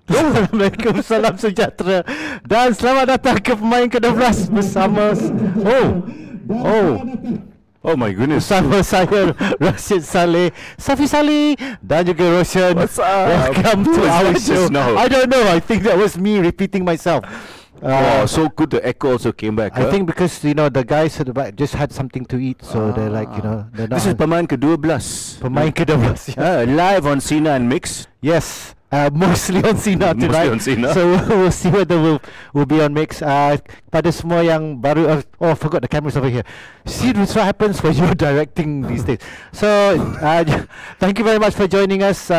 Assalamualaikum, salam sejahtera dan selamat datang ke pemain ke-12 bersama Oh Oh my goodness, bersama saya Rashid Saleh, Safi Saleh dan juga Roshan. What's up? Welcome to our show. I don't know, I think that was me repeating myself. So good. The echo also came back. I think because the guys at the back just had something to eat, so they're like, they're not. This is pemain ke-12. Pemain ke-12. Live on Sina and Mix. Yes. Mostly on Sina tonight. Mostly on Sina. So we'll see whether we'll be on Mix. Pada semua yang baru, I forgot the cameras over here. See, this what happens when you're directing these days. So thank you very much for joining us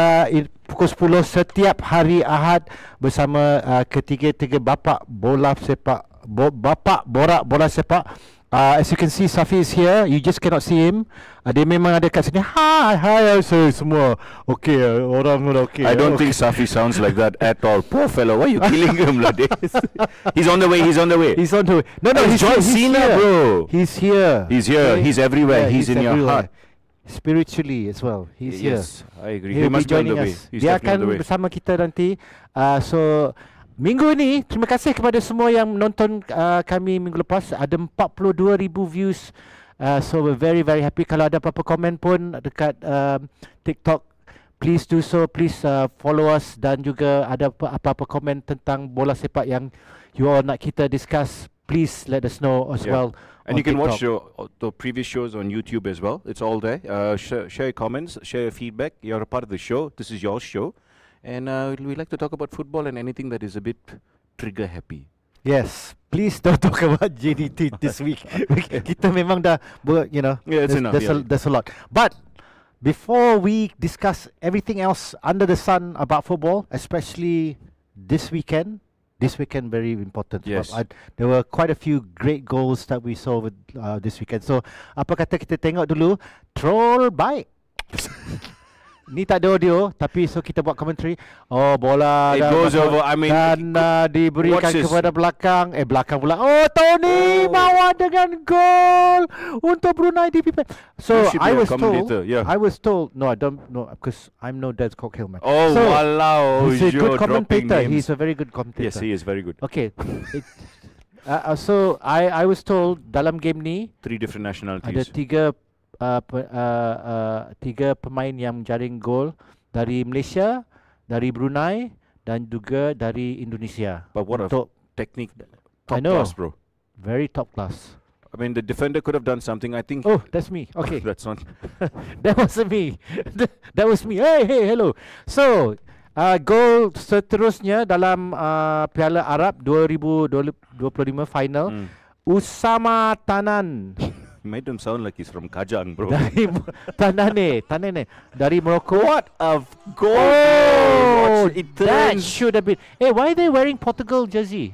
pukul 10 setiap hari Ahad bersama ketiga-tiga bapa bola sepak, bapa borak bola sepak. As you can see, Safi is here. You just cannot see him. Dia memang ada kat sini. Hi, semua. Okay, orang okay. I don't think Safi sounds like that at all. Poor fellow, why are you killing him like this? He's on the way. He's on the way. No, he's John Cena, bro. He's here. He's here. Okay. He's everywhere. Yeah, he's in your heart. Spiritually as well. He's here. Yes, I agree. He must be on the way. Dia akan bersama kita nanti. So minggu ni, terima kasih kepada semua yang menonton kami minggu lepas. Ada 42,000 views. So we're very very happy. Kalau ada apa-apa komen pun dekat TikTok, please do so. Please follow us. Dan juga ada apa-apa komen tentang bola sepak yang you all nak kita discuss, please let us know as well. And you can watch the previous shows on YouTube as well. It's all there. Share your comments, share your feedback. You're a part of the show. This is your show. And we like to talk about football and anything that is a bit trigger happy. Yes, please don't talk about JDT this week. Kita memang dah, it's enough. There's a lot. But before we discuss everything else under the sun about football, especially this weekend very important. Yes. There were quite a few great goals that we saw with, this weekend. So apa kata kita tengok dulu Troll Bike. Ni tak ada audio, tapi so kita buat commentary. Oh, bola it goes over. I mean, dan diberikan kepada belakang. Belakang pula. Oh, Tony bawa dengan gol untuk Brunei DP. So I was told. No, I don't know because I'm no Dad's Cocktail man. Oh, so, walao, he's a good commentator. He's a very good commentator. Yes, he is very good. Okay. So I was told dalam game ni 3 different nationalities. ada 3 pemain yang menjaring gol dari Malaysia, dari Brunei dan juga dari Indonesia. But what a technique, top class, bro. Very top class. I mean, the defender could have done something. I think. Oh, that's me. Okay, that's not. That wasn't me. That was me. Hey, hello. So, gol seterusnya dalam Piala Arab 2025 final. Usama Tanan. Made him sound like he's from Kajang, bro. Dari Tanane dari Morocco. What a goal! Oh, that should have been. Hey, why are they wearing Portugal jersey?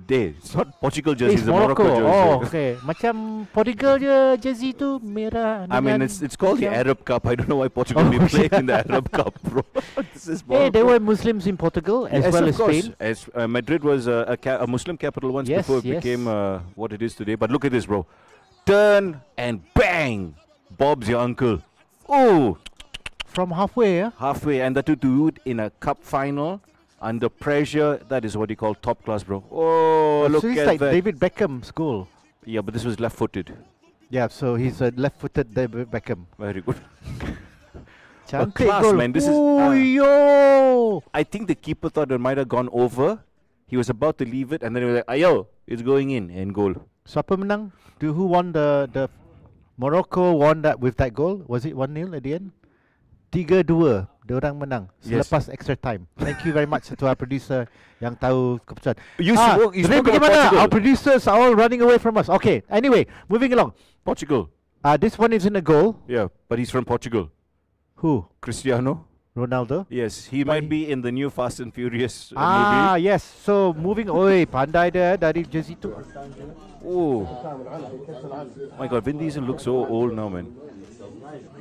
It's not Portugal jersey, it's Morocco jersey. Oh, okay. Macam Portugal jersey tu merah. I mean, it's called the Arab Cup. I don't know why Portugal be playing in the Arab Cup, bro. This is Morocco. Hey, there were Muslims in Portugal as well as Spain. As Madrid was a Muslim capital once before it became what it is today. But look at this, bro. Turn and bang! Bob's your uncle. Oh! From halfway, Halfway, and that to do it in a cup final under pressure. That is what you call top class, bro. Oh, look so at like that. David Beckham's goal. Yeah, but this was left-footed. Yeah, so he's a left-footed David Beckham. Very good. Cantik class, goal. Man. This is. I think the keeper thought it might have gone over. He was about to leave it, and then he was like, "Ayo, it's going in and goal." Siapa menang? Who won the Morocco won that with that goal? Was it 1-0 at the end? 3-2 diorang menang selepas extra time. Thank you very much to our producer yang tahu keputusan. You spoke about Portugal. Our producers are all running away from us. Okay, anyway, moving along. Portugal. This one isn't a goal. Yeah, but he's from Portugal. Who? Cristiano Ronaldo? Yes, he might be in the new Fast and Furious movie. Yes. So moving, pandai dia dari jersey tu. Oh my God, Vin Diesel looks so old now, man.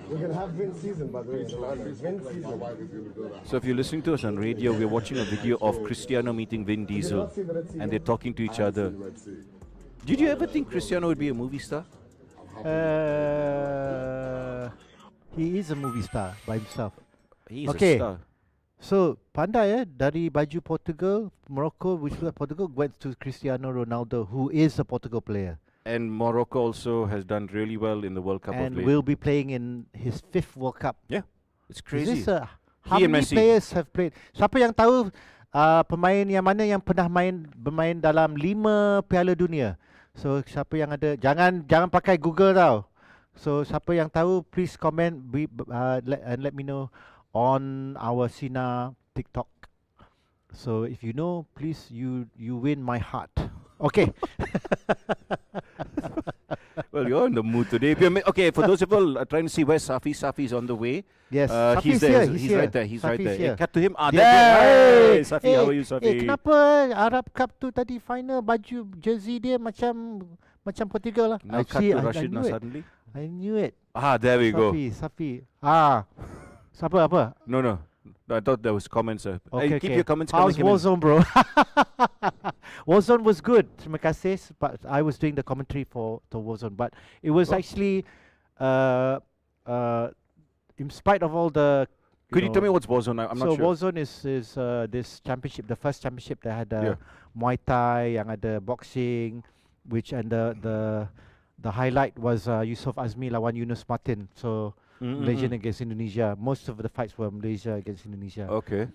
We're gonna have Vin season, by the way. Vin season. So if you're listening to us on radio, we're watching a video of Cristiano meeting Vin Diesel, and they're talking to each other. Did you ever think Cristiano would be a movie star? He is a movie star by himself. He's a star. So pandai dari baju Portugal, Morocco, which was Portugal, went to Cristiano Ronaldo, who is a Portugal player And Morocco also has done really well in the World Cup of and late. will be playing in his 5th World Cup. It's Is crazy. this how He and many Messi. players have played? Siapa yang tahu pemain yang mana yang pernah bermain dalam 5 Piala Dunia? So siapa yang ada, jangan pakai Google tau. So siapa yang tahu, please comment and let me know on our Sina TikTok. So if you know, please you win my heart. Okay. Well, you're in the mood today. If you're okay, for those people trying to see where Safi's on the way. Yes, He's Safi's there. here. He's right there. He's right Safi's there. here. Cut to him. Dia- There. Hey, dia- Safi, how are you, Safi? kenapa Arab Cup tu tadi final baju jersey dia macam Portugal lah? Now cut Actually, to I Rashid now knew it. suddenly. I knew it. There we go. Safi. Siapa apa? No. I thought there was comments. Okay, Keep okay. your comments coming. How's Warzone, bro? Warzone was good. Terima kasih. But I was doing the commentary for the Warzone, but it was actually, in spite of all the. Could you tell me what's Warzone? I'm not so sure. Warzone is this championship, the first championship that had Yeah. Muay Thai, yang ada boxing, and the highlight was Yusof Azmi lawan Yunus Martin. So Malaysian against Indonesia. Most of the fights were Malaysia against Indonesia. Okay.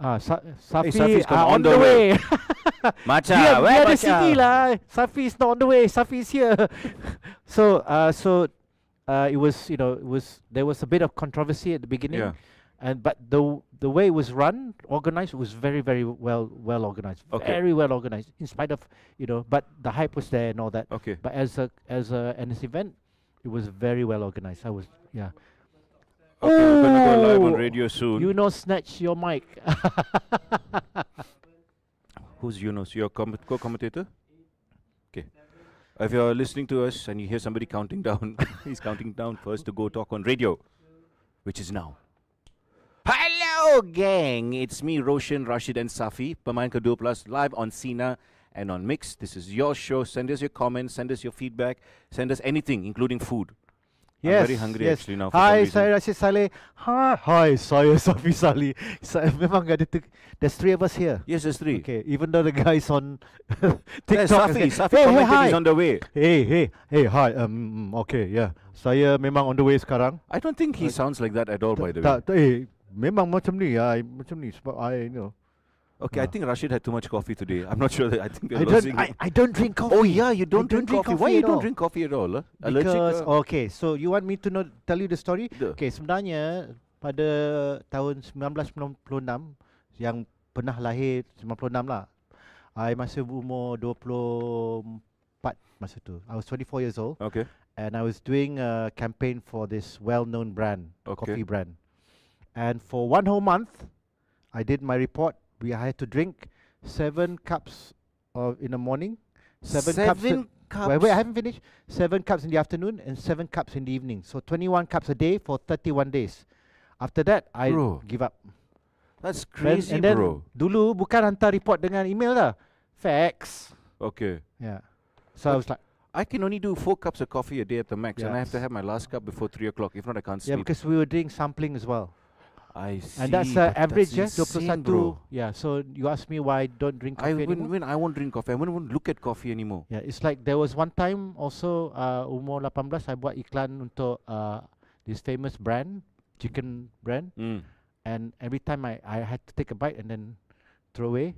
Safi Safi's come on the way. Macha, Dia where ada Macha? sini lah. Safi is not on the way. Safi is here. so it was there was a bit of controversy at the beginning. Yeah. But the way it was run, organized, was very well organized. Okay. Very well organized. In spite of but the hype was there and all that. Okay. But as an event, it was very well organized. Okay, we're gonna go live on radio soon. You know, snatch your mic. Who's Yunus? Your co-commentator? Okay. If you're listening to us and you hear somebody counting down, he's counting down first to go talk on radio, which is now. Hello, gang! It's me, Roshan, Rashid, and Safi. Pemain Kedua Plus, live on Sina and on Mix. This is your show. Send us your comments, send us your feedback, send us anything, including food. Yes, I'm very hungry yes. actually now. For Hi, some saya reason. Rashid Saleh. Hi, saya Safi Saleh. Memang ada there's 3 of us here. Yes, there's 3. Okay, even though the guy is on There's TikTok. Safi Hey, commented hi. he's on the way. Hey, hi. Okay, yeah. Saya memang on the way sekarang. I don't think he sounds like that at all, by the way. Memang macam ni. Macam ni sebab I. Okay, I think Rashid had too much coffee today. I'm not sure that. I think I we're losing don't. him. I don't drink coffee. Oh yeah, you don't drink drink coffee. coffee Why you at don't all. drink coffee at all? Allergic? Because okay, so you want me to tell you the story? The- Okay, sebenarnya pada tahun 1996 yang pernah lahir 96 lah. I masih umur 24 masa tu. I was 24 years old Okay. and I was doing a campaign for this well-known brand, coffee brand. And for 1 whole month, I did my report. I had to drink 7 cups in the morning, 7 cups. Wait, I haven't finished. 7 cups in the afternoon and 7 cups in the evening. So 21 cups a day for 31 days. After that, I Bro. give up. That's crazy, and then bro. dulu bukan hantar report dengan email lah. Fax. Okay. Yeah. So I was like, I can only do 4 cups of coffee a day at the max, and I have to Yes. have my last cup before 3 o'clock. If not, I can't yeah, sleep. because we were doing sampling as well. I see. And that's but average, that's insane, 21. bro. Yeah, so you ask me why I don't drink coffee anymore? I won't drink coffee. I won't look at coffee anymore. Yeah, it's like there was one time also umur 18 I buat iklan untuk this famous brand, chicken brand, and every time I had to take a bite and then throw away.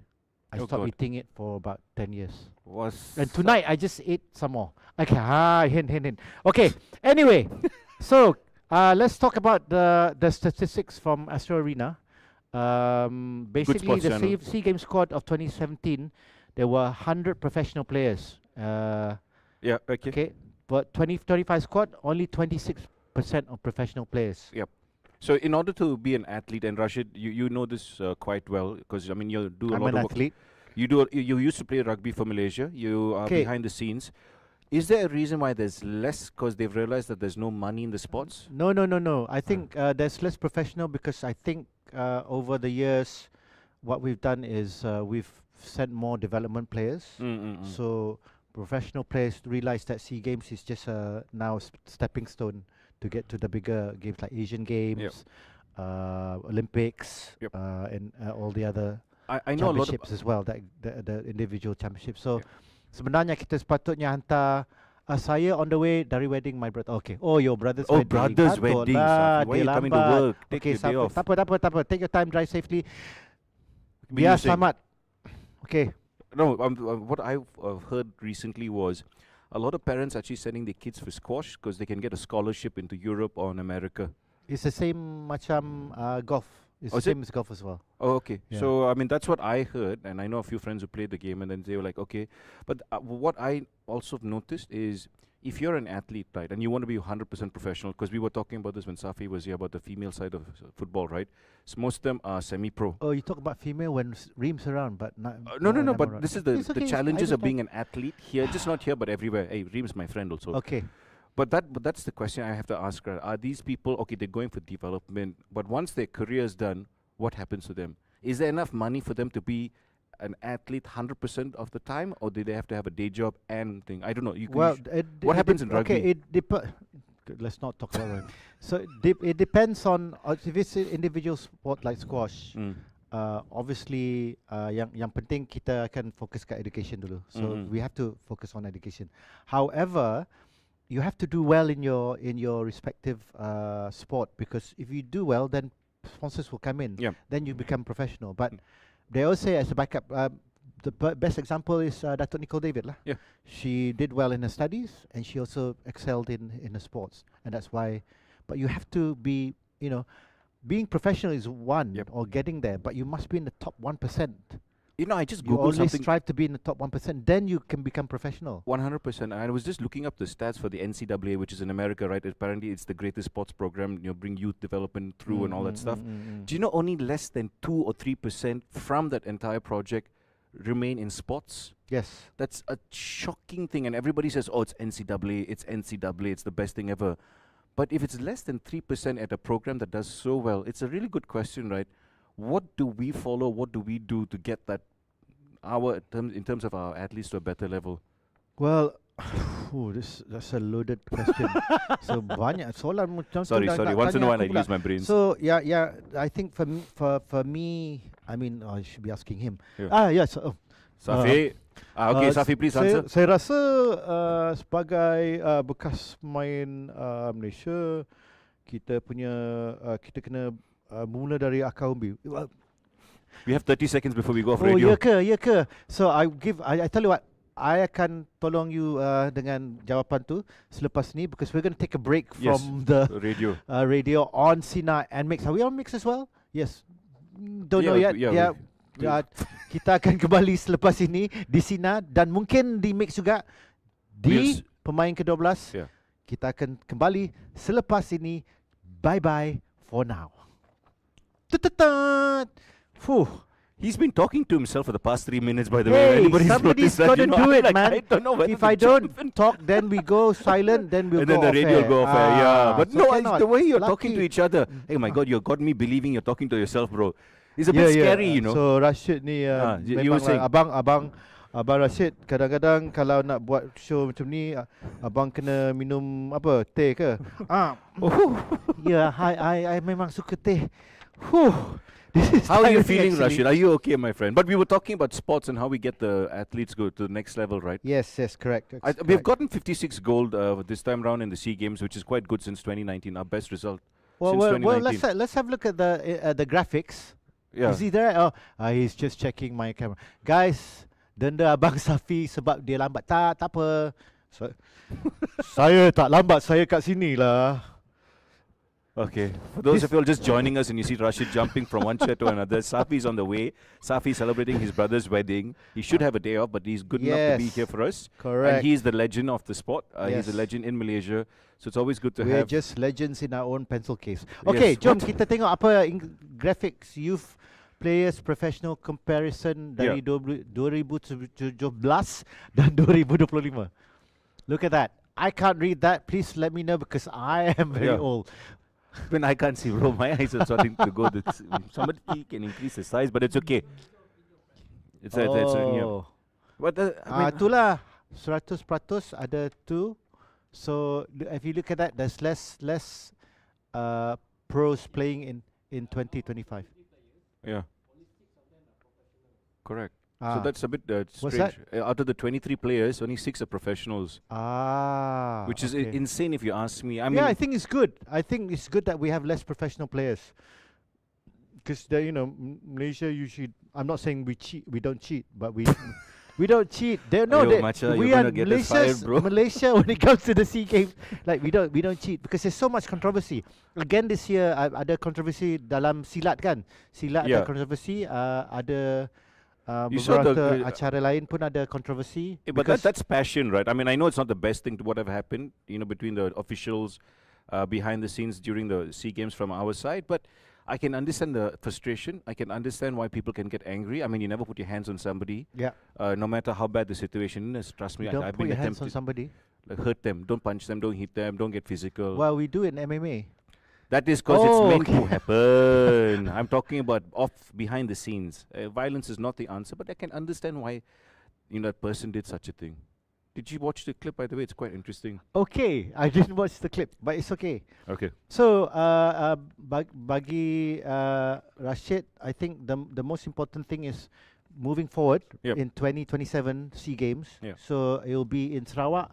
I Oh stopped God. eating it for about 10 years. Was And tonight I just ate some more. Okay, hint. Okay, anyway, so let's talk about the statistics from Astro Arena. Basically, sports the channel. SEA Games squad of 2017, there were 100 professional players. yeah, okay. Okay, but 2025 squad, only 26% of professional players. So in order to be an athlete, and Rashid, you know this quite well, because I mean you do a I'm lot an of work. athlete. You used to play rugby for Malaysia. You are Okay. behind the scenes. Is there a reason why there's less? Because they've realized that there's no money in the sports. No. I think there's less professional because I think over the years, what we've done is we've sent more development players. So professional players realize that SEA Games is just now stepping stone to get to the bigger games like Asian Games, Olympics, Yep. and all the other I know a lot of championships as well, that the individual championships. So Yeah. sebenarnya kita sepatutnya hantar saya on the way dari wedding my brother. Okay. Oh, your brother's Oh, wedding. brother's Patut wedding, lah, Safi. Why dia you coming to lambat. work? Take Okay, your day Safi, off. tak apa. Take your time, drive safely. Be Biar using. selamat. Okay. No, what I've heard recently was a lot of parents actually sending their kids for squash because they can get a scholarship into Europe or in America. It's the same macam golf. It's Oh, the is it? same as golf as well. Oh, okay. Yeah. So, I mean, that's what I heard, and I know a few friends who played the game, and then they were like, okay. But what I also noticed is if you're an athlete, right, and you want to be 100% professional, because we were talking about this when Safi was here about the female side of football, right? So most of them are semi-pro. Oh, you talk about female when Reem's around, but not. No, never but mind. this is the It's okay, challenges I of being understand. an athlete here, just not here, but everywhere. Hey, Reem's my friend also. Okay. But that's the question I have to ask her. Are these people, okay, they're going for development, but once their career is done, what happens to them? Is there enough money for them to be an athlete 100% of the time, or do they have to have a day job and thing? I don't know. Well, what happens in rugby? Okay, let's not talk about rugby. So it depends on if it's an individual sport like squash. Obviously, yang penting kita akan fokus kat education dulu. So we have to focus on education. However, you have to do well in your respective sport, because if you do well, then sponsors will come in. Yeah. Then you become professional. But they also say as a backup. The best example is Datuk Nicole David lah. Yeah. She did well in her studies, and she also excelled in her sports, and that's why. But you have to be, being professional is one, Yep. or getting there, but you must be in the top 1%. I just You googled always something. strive to be in the top 1%. Then you can become professional. 100%. I was just looking up the stats for the NCAA, which is in America, right? Apparently, it's the greatest sports program. Bring youth development through and all that stuff. Do you know only less than 2 or 3% from that entire project remain in sports? Yes. That's a shocking thing, and everybody says, "Oh, it's NCAA, it's NCAA, it's the best thing ever." But if it's less than 3% at a program that does so well, it's a really good question, right? What do we follow? What do we do to get that in terms of our athletes to a better level? Well, that's a loaded question. So banyak soalan macam tu Sorry. nak Once in a tanya while, I aku pula. use my brains. So yeah, I think for me, I mean, I should be asking him. Yeah. Yes. Safi, okay, Safi, please answer. Saya rasa sebagai bekas pemain Malaysia, kita kena mula dari akar umbi. We have 30 seconds before we go off Oh, radio. ya ke? So I tell you what, I akan tolong you dengan jawapan tu selepas ni, because we're going to take a break Yes, from the radio. radio on Sina and Mix. Are we on Mix as well? Yes. Don't know yet. yeah, Kita akan kembali selepas ini di Sina dan mungkin di Mix juga di pemain ke-12. Yeah. Kita akan kembali selepas ini. Bye-bye for now. Fuh. He's been talking to himself for the past 3 minutes, by the way. Hey, Anybody's somebody's noticed that, got to do it, man. I don't know whether If to I don't jump in. talk, then we go silent, then we'll And go then the off radio air. will go off air, yeah. But so no, it's cannot. the way you're talking to Lucky. each other. Hey, my God, you got me believing you're talking to yourself, bro. It's a bit scary, you know. So Rashid ni you memang were saying. abang Rashid kadang-kadang kalau nak buat show macam ni, abang kena minum apa, teh ke? Ya, I memang suka teh. This is How are you tiring feeling, actually. Rashid? Are you okay, my friend? But we were talking about sports and how we get the athletes go to the next level, right? Yes, correct. We've gotten 56 gold this time round in the SEA Games, which is quite good since 2019. Our best result since 2019. Let's have a look at the graphics. Yeah. Is he there? He's just checking my camera. Guys, denda abang Safi sebab dia lambat. Tak apa. Saya tak lambat, saya kat sini lah. Okay. For those of you who are just joining us and you see Rashid jumping from one chair to another, Safi's on the way. Safi's celebrating his brother's wedding. He should have a day off, but he's good enough to be Yes. here for us. Correct. And he's the legend of the sport. He's a Yes. legend in Malaysia. So it's always good to We're have. just legends in our own pencil case. Okay, Yes, jom what? kita tengok apa graphics youth players professional comparison dari 2017 dan 2025. Look at that. I can't read that. Please let me know because I am very Yeah. old. When I can't see, bro, my eyes are starting to go. Somebody can increase the size, but it's okay. It's written here. But Itulah 100% ada tu. So if you look at that, there's less pros playing in 2025. Yeah. Correct. Ah. So that's a bit What's strange. Out of the 23 players, only 6 are professionals, Which which is insane if you ask me. I mean, yeah, I think it's good. I think it's good that we have less professional players. Because Malaysia usually. I'm not saying we cheat. We don't cheat, but we we don't cheat. Ayo, Macha, we you're are gonna get us fired, bro. Malaysia when it comes to the SEA Games. Like we don't cheat because there's so much controversy. Again this year ada controversy dalam silat kan. Silat Yeah. ada controversy. Ada You saw beberapa acara lain pun ada controversy. but that's passion, right? I mean, I know it's not the best thing to whatever happened, between the officials behind the scenes during the SEA Games from our side, but I can understand the frustration. I can understand why people can get angry. I mean, you never put your hands on somebody, Yeah. no matter how bad the situation is. Trust me, You don't I've put been your hands on attempted. somebody. Like, hurt them, don't punch them, don't hit them, don't get physical. Well, we do in MMA. That is because it's Oh, meant to okay. happen. I'm talking about behind the scenes. Violence is not the answer, but I can understand why, that person did such a thing. Did you watch the clip, by the way? It's quite interesting. Okay, I didn't watch the clip, but it's okay. Okay. So, bagi Rashid, I think the most important thing is moving forward Yep. in 2027 SEA Games. Yeah. So it will be in Sarawak,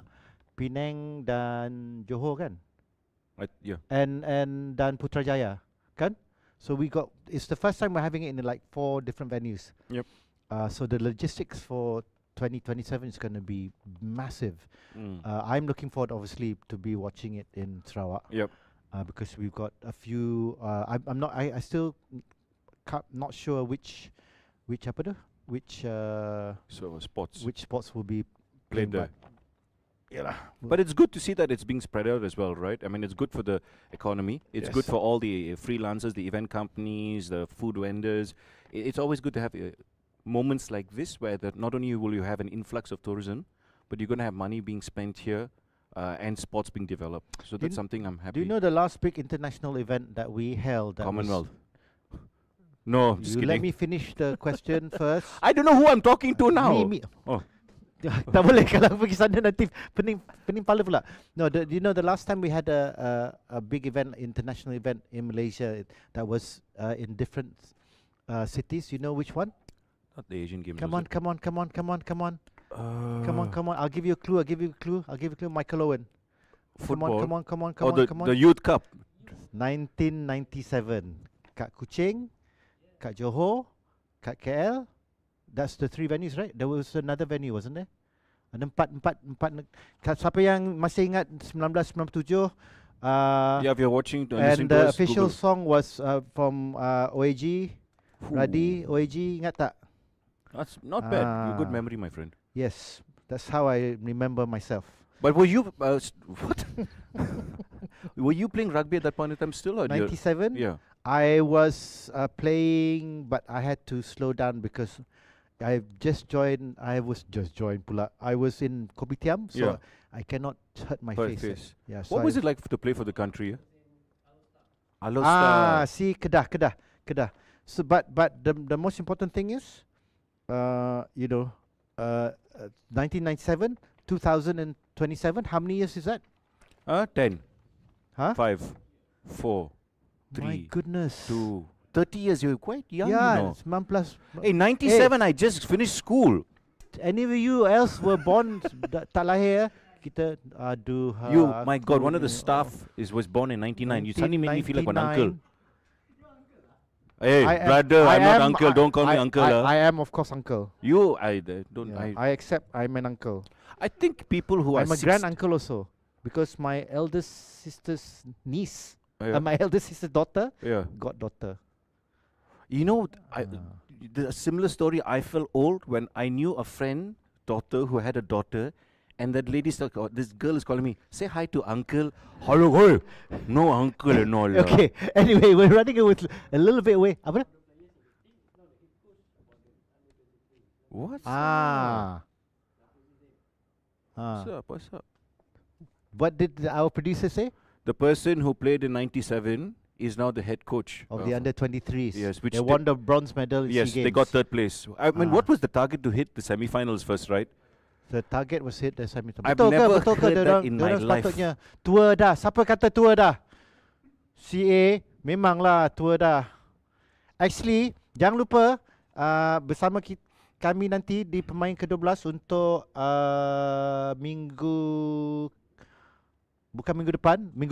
Penang dan Johor kan, Yeah. and dan Putrajaya kan. So it's the first time we're having it in like 4 different venues. Yep. So the logistics for 2027 is going to be massive. Mm. I'm looking forward, obviously, to be watching it in Sarawak. Yep. Because we've got a few. I still not sure which apa tu, which Sports sports will be played played. there. Yeah. But it's good to see that it's being spread out as well, right? I mean, it's good for the economy. It's good Yes. for all the freelancers, the event companies, the food vendors. It's always good to have moments like this where not only will you have an influx of tourism, but you're going to have money being spent here and sports being developed. So that's something I'm happy. Do you know the last big international event that we held? That was- Commonwealth? No, just You kidding. let me finish the question first. I don't know who I'm talking to now. Me. Oh. Tak boleh kalau pergi sana nanti pening pala pula. No, the last time we had a big event, international event in Malaysia that was in different cities. You know which one? Not the Asian Games. Come was on, it? come on. I'll give you a clue. Michael Owen. Football. Come on. The Youth Cup. 1997. Kat Kuching, kat Johor, kat KL. That's the 3 venues, right? There was another venue, wasn't there? Ada empat. Siapa yang masih ingat 1997? Yeah, if you're watching, And listening to the us, official Google. song was from OAG. Radi, OAG, ingat tak? That's not bad. You good Ah. memory, my friend. Yes, that's how I remember myself. But were you what? Were you playing rugby at that point in time still, or 97? Yeah. I was playing, but I had to slow down because I was just joined pula. I was in Kopitiam, so Yeah. I cannot hurt my Hurt face. face. Yeah. So What was it like to play for the country? Alostar. See, Kedah. So, but the most important thing is, 1997, 2027. How many years is that? 10, Huh? 5, 4, My 3, goodness. 2, 30 years. You're quite young, Yeah, it's 9 plus. Hey, 97, I just finished school. Any of you else were born tak lahir? Kita My God, one of the staff was born in 99. You suddenly made me feel like an uncle. Hey, brother, I'm not uncle. Don't call me uncle. I am, of course, uncle. Don't. Yeah, I accept I'm an uncle. I think people who are I'm a grand uncle also because my eldest sister's niece, my eldest sister's daughter, yeah. got daughter. You know, the similar story. I felt old when I knew a friend daughter who had a daughter, and that lady this girl is calling me. Say hi to uncle. Hello, hey. No uncle and all. Okay. Anyway, we're running with a little bit away. Apa? What? What's up? What did our producer say? The person who played in 97 is now the head coach Of the under 23s. Yes, which they won the bronze medal in Yes, SEA they got Games. 3rd place. I mean, what was the target to hit the semi-finals first, right? The target was hit the semi-final. I've Betul never ke heard that in my life. sepatutnya tua dah. Siapa kata tua dah? CA Memanglah tua dah. Actually, jangan lupa bersama kami nanti di pemain ke-12 untuk bukan minggu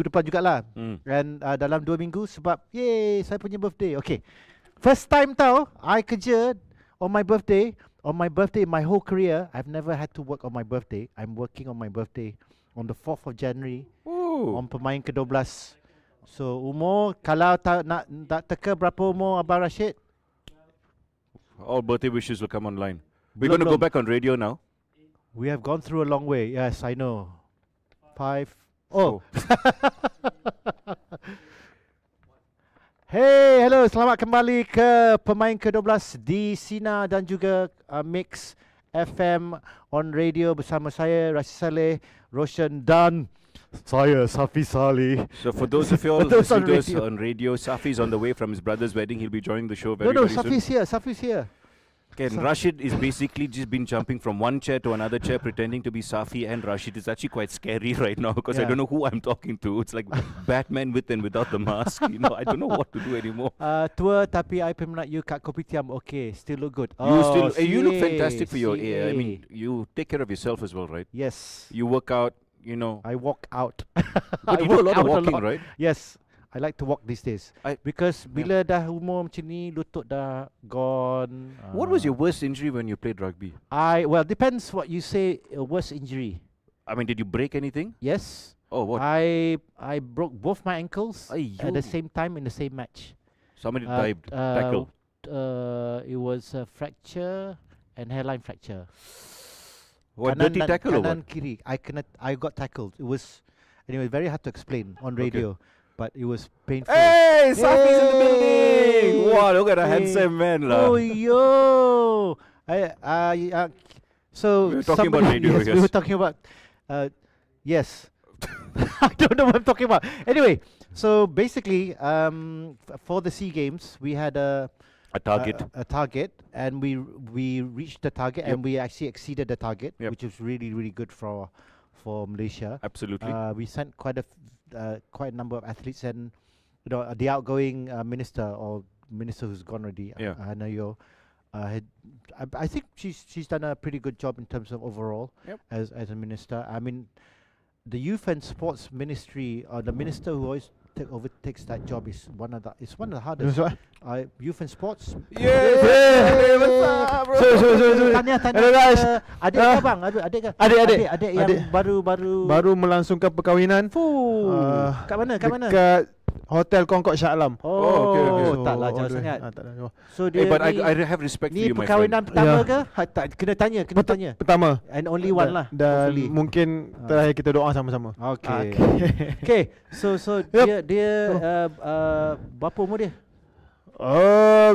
depan jugalah. Dan dalam 2 minggu sebab saya punya birthday. Okay. First time tau I kerja on my birthday. On my birthday, my whole career, I've never had to work on my birthday. I'm working on my birthday on the 4th of January. On pemain ke-12. So umur, kalau nak teka berapa umur Abang Rashid? All birthday wishes will come online. We're going to go back on radio now. We have gone through a long way. Yes, I know. 5. Oh. Hey, hello. Selamat kembali ke pemain ke-12 di Sina dan juga Mix FM on radio bersama saya Rashid Saleh, Roshan dan saya Safi Saleh. So for those of you all listening to us on radio, Safi's on the way from his brother's wedding. He'll be joining the show very soon. Safi's here. Okay, and Rashid is basically just been jumping from one chair to another chair pretending to be Safi and Rashid. It's actually quite scary right now because I don't know who I'm talking to. It's like Batman with and without the mask. You know, I don't know what to do anymore. Tua tapi I peminat you kat kopitiam. Okay, still look good. You look fantastic for your age. I mean, you take care of yourself as well, right? Yes. You work out, you know. I walk out. But you do a lot of walking, right? Yes. I like to walk these days because bila dah umur macam ni, lutut dah gone. What was your worst injury when you played rugby? Well, depends what you say. Worst injury. I mean, did you break anything? Yes. Oh, what? I broke both my ankles at the same time in the same match. Somebody tackled. It was a fracture and hairline fracture. What, dirty tackle or what? Kanan kiri. I got tackled. It was anyway very hard to explain on radio. Okay. But it was painful. Hey, Safi's in the building! Wow, look at a handsome man, lah. Oh, yo! So we were talking about radio. Yes, we were talking about. Yes, I don't know what I'm talking about. Anyway, so basically, for the SEA Games, we had a target, and we reached the target, and we actually exceeded the target, which was really good for Malaysia. Absolutely. We sent quite a number of athletes, and the outgoing minister who's gone already, Anayo, I think she's done a pretty good job in terms of overall as a minister. I mean, the youth and sports ministry, the minister who always overtakes that job is one of the hardest. Youth and sports. Yes. What's up, bro? Tanya. Hello guys. Adik yang baru melangsungkan perkahwinan. Kat mana? Dekat Hotel Concord Shah Alam. Okay. Taklah jauh sangat. So dia but I have respect for you, my friend. Ni perkahwinan pertama ke? Kena tanya. Pertama. And only one lah. Dan mungkin terakhir kita doa sama-sama. Okay. So dia berapa umur dia?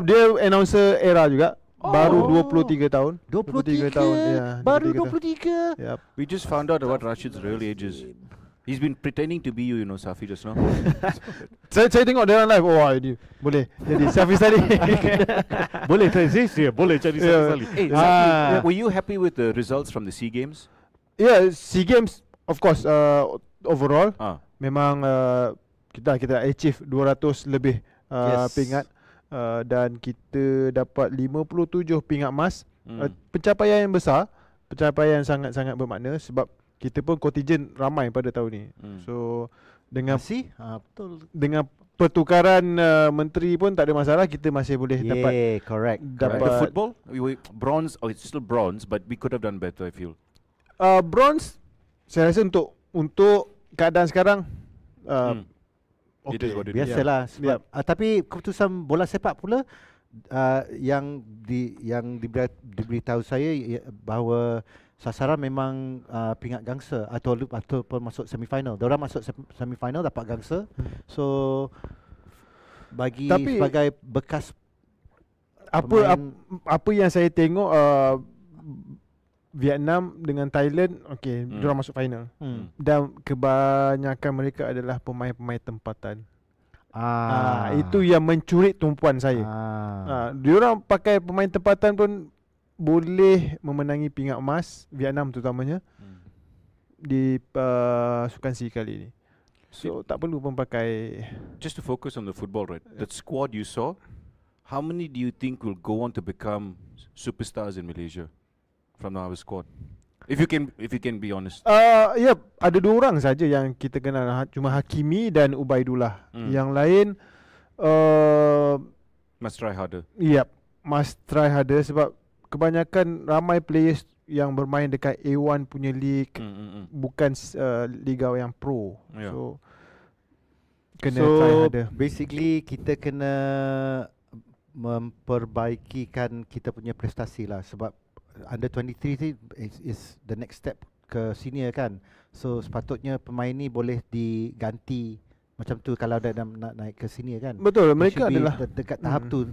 Dia announcer era juga. Baru 23 tahun. 23 tahun. Ya, baru 23. Yep. We just found out what Rashid's real age is. He's been pretending to be you know, Safi just now. Saya tengok dia orang live. Oh, ini boleh jadi Safi Saleh. Boleh jadi Safi Saleh. Hey, Safi, were you happy with the results from the SEA Games? Yeah, SEA Games of course overall memang kita achieve 200 lebih pingat dan kita dapat 57 pingat emas. Pencapaian yang besar, pencapaian yang sangat-sangat bermakna sebab kita pun kontijen ramai pada tahun ni. So dengan betul. Dengan pertukaran menteri pun tak ada masalah, kita masih boleh dapat. Correct. Dapat the football, we bronze. Oh, it's still bronze, but we could have done better, I feel. Bronze, saya rasa untuk keadaan sekarang, it is what it is. Biasalah. Tapi keputusan bola sepak pula yang diberitahu saya bahawa sasaran memang pingat gangsa ataupun masuk semifinal. Diorang masuk semifinal dapat gangsa. So sebagai bekas apa yang saya tengok Vietnam dengan Thailand, diorang masuk final. Dan kebanyakan mereka adalah pemain-pemain tempatan. Itu yang mencuri tumpuan saya. Diorang pakai pemain tempatan pun boleh memenangi pingat emas, Vietnam terutamanya di Sukan SEA kali ini. So tak perlu pun pakai. Just to focus on the football, right? That squad you saw, how many do you think will go on to become superstars in Malaysia from our squad? If you can be honest. Ada 2 orang saja yang kita kenal, cuma Hakimi dan Ubaidullah. Yang lain must try harder. Must try harder sebab kebanyakan ramai players yang bermain dekat A1 punya league, bukan liga yang pro. So kena try harder. Basically kita kena memperbaikikan kita punya prestasi lah, sebab under 23 is the next step ke senior kan. So sepatutnya pemain ni boleh diganti macam tu kalau dah nak naik ke senior kan. Betul, mereka adalah dekat tahap tu.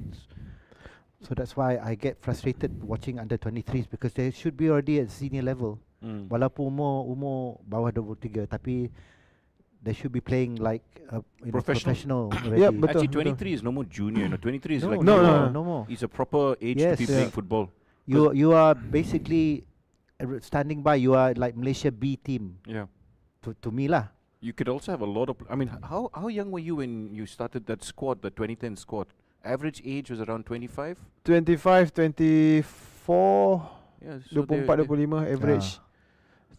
So that's why I get frustrated watching under 23s because they should be already at senior level. Walaupun umur bawah 23 tapi they should be playing like professional already. Yeah, betul. Actually 23 is no more junior, 23 is like no more. It's a proper age to be playing football. You are basically standing by. You are like Malaysia B team. Yeah. To me lah. You could also have a lot of. I mean, how young were you when you started that squad, the 2010 squad? Average age was around 25. 25, 24. Yeah, so 24, 25 average.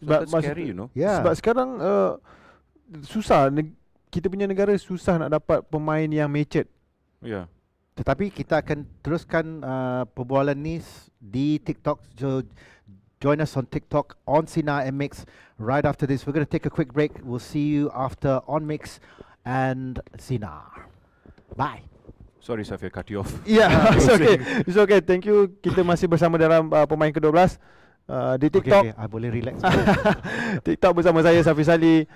So that's scary, you know. Yeah. Sebab sekarang susah. Kita punya negara susah nak dapat pemain yang matured. Yeah. Tetapi kita akan teruskan perbualan ni di TikTok. So join us on TikTok on Sinar MX right after this. We're going to take a quick break. We'll see you after on Mix and Sinar. Bye. Sorry, Safia, cut you off. It's okay. It's okay. Thank you. Kita masih bersama dalam pemain ke-12 di TikTok. Okay, I boleh relax. TikTok bersama saya Safi Salih,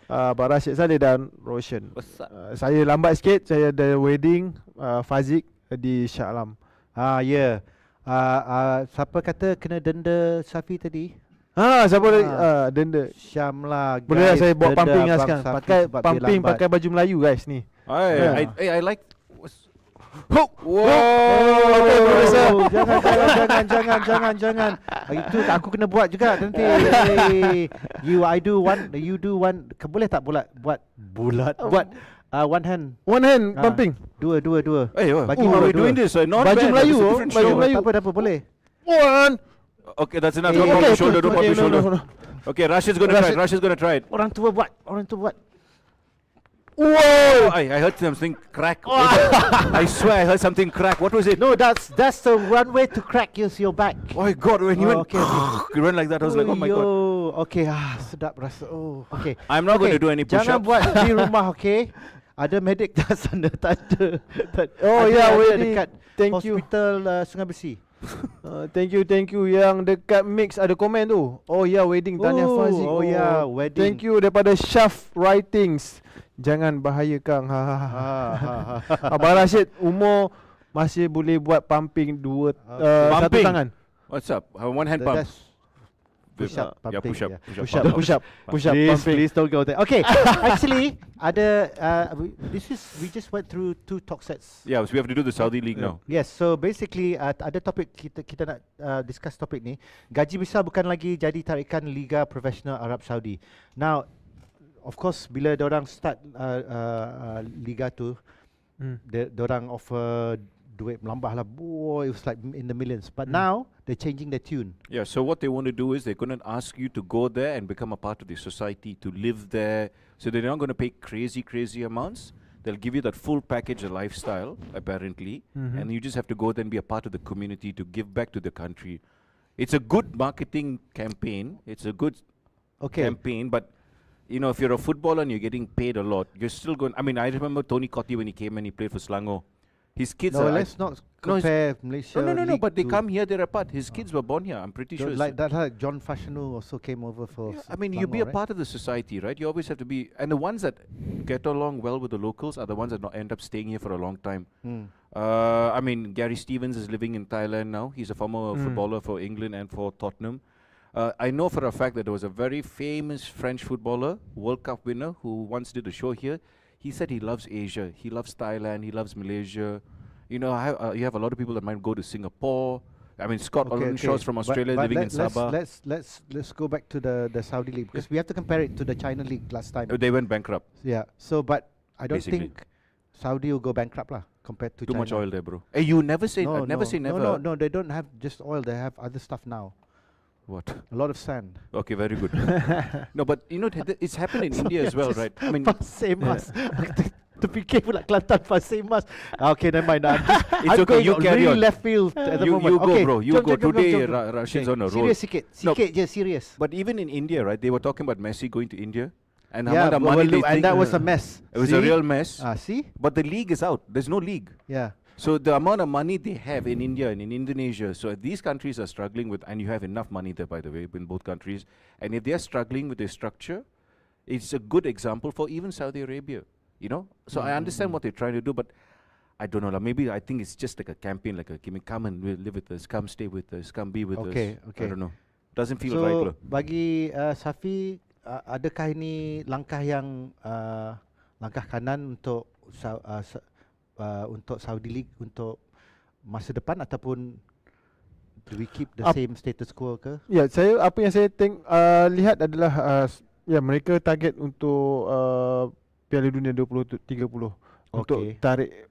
Abang Rashid Saleh dan Roshan. Saya lambat sikit. Saya ada wedding Fazik di Shah Alam. Siapa kata kena denda Safi tadi? Siapa denda? Syam lah. Boleh lah saya bawa pumping lah sekarang. Pakai pumping, pakai baju Melayu guys ni. I like. Jangan. Itu aku kena buat juga nanti. I do one, you do one. Boleh tak buat one hand pumping. Dua. Bagi we doing this. Not baju bad. Melayu, baju Melayu. Tak apa boleh. One. Okay, that's enough. Don't pop your shoulder. Don't pop your shoulder. Okay, Rashid's gonna try it. Orang tua buat. Whoa! I heard something crack. I swear I heard something crack. What was it? No, that's the one way to crack your back. Oh my God, when you went, you went like that, I was like, oh my God. Okay, sedap rasa. Okay. I'm not going to do any push-ups. Jangan buat di rumah, okay? Ada medic kat sana, tak ada. Dekat Thank hospital Sungai Besi. Thank you. Yang dekat Mix ada komen tu. Wedding Tahniah Fazik. Wedding. Thank you daripada Shaf Writings. Jangan bahaya Kang. Abang Rashid umur masih boleh buat pumping satu tangan. What's up? One hand pump. Push up, push up. Please don't go there. Okay, actually, we just went through 2 talk sets. Yeah, so we have to do the Saudi League now. Yes, so basically ada topik kita nak discuss topik ni. Gaji besar bukan lagi jadi tarikan Liga Profesional Arab Saudi. Now, of course, bila diorang start Liga tu, diorang offer duit melambah lah. Boy, it was like in the millions. But now they're changing the tune. Yeah, so what they want to do is they're going to ask you to go there and become a part of the society, to live there. So they're not going to pay crazy amounts. They'll give you that full package, a lifestyle, apparently. And you just have to go there and be a part of the community, to give back to the country. It's a good marketing campaign. It's a good campaign, but you know, if you're a footballer and you're getting paid a lot, you're still going. I mean, I remember Tony Cottee when he came and he played for Selangor. His kids are. Let's not compare Malaysia. No. But they come here, they're apart. His kids were born here. I'm pretty sure. Like that, John Fashanu also came over for. I mean, you be a part of the society, right? You always have to be. And the ones that get along well with the locals are the ones that end up staying here for a long time. I mean, Gary Stevens is living in Thailand now. He's a former footballer for England and for Tottenham. I know for a fact that there was a very famous French footballer, World Cup winner, who once did a show here. He said he loves Asia, he loves Thailand, he loves Malaysia. You know, you have a lot of people that might go to Singapore. I mean, Scott Shaw's from Australia, but living in Sabah. Let's go back to the Saudi league, because we have to compare it to the China league last time. They went bankrupt. Yeah. So, but I don't Basically. think Saudi will go bankrupt lah compared to Too China. much oil there, bro. Hey, you never say never say never. No, they don't have just oil. They have other stuff now. What? A lot of sand. Okay, very good. No, but you know, it's happened in India as well, right? I mean, Pasir Mas. Terfikir pula Kelantan Pasir Mas. Okay, never mind. It's okay, you carry really on. left field at the moment. You go, Okay, bro. You jom, go. jom, jom, Today, jom, jom. Rashid's on a roll. Serious sikit. Sikit je, serious. But even in India, right, they were talking about Messi going to India. And how Yeah, much money they and think- that was a mess. It was a real mess. See? But the league is out. There's no league. Yeah. So the amount of money they have in India and in Indonesia, so these countries are struggling with, and you have enough money there, by the way, in both countries. And if they are struggling with their structure, it's a good example for even Saudi Arabia. You know, so I understand what they're trying to do, but I don't know. Maybe I think it's just like a campaign, like a come and live with us, come stay with us, come be with us. Okay. I don't know. Doesn't feel So, right. Lah. bagi Safi, adakah ini langkah yang langkah kanan untuk untuk Saudi League untuk masa depan, ataupun do we keep the same status quo ke? Ya, apa yang saya lihat adalah mereka target untuk Piala Dunia 2030 untuk tarik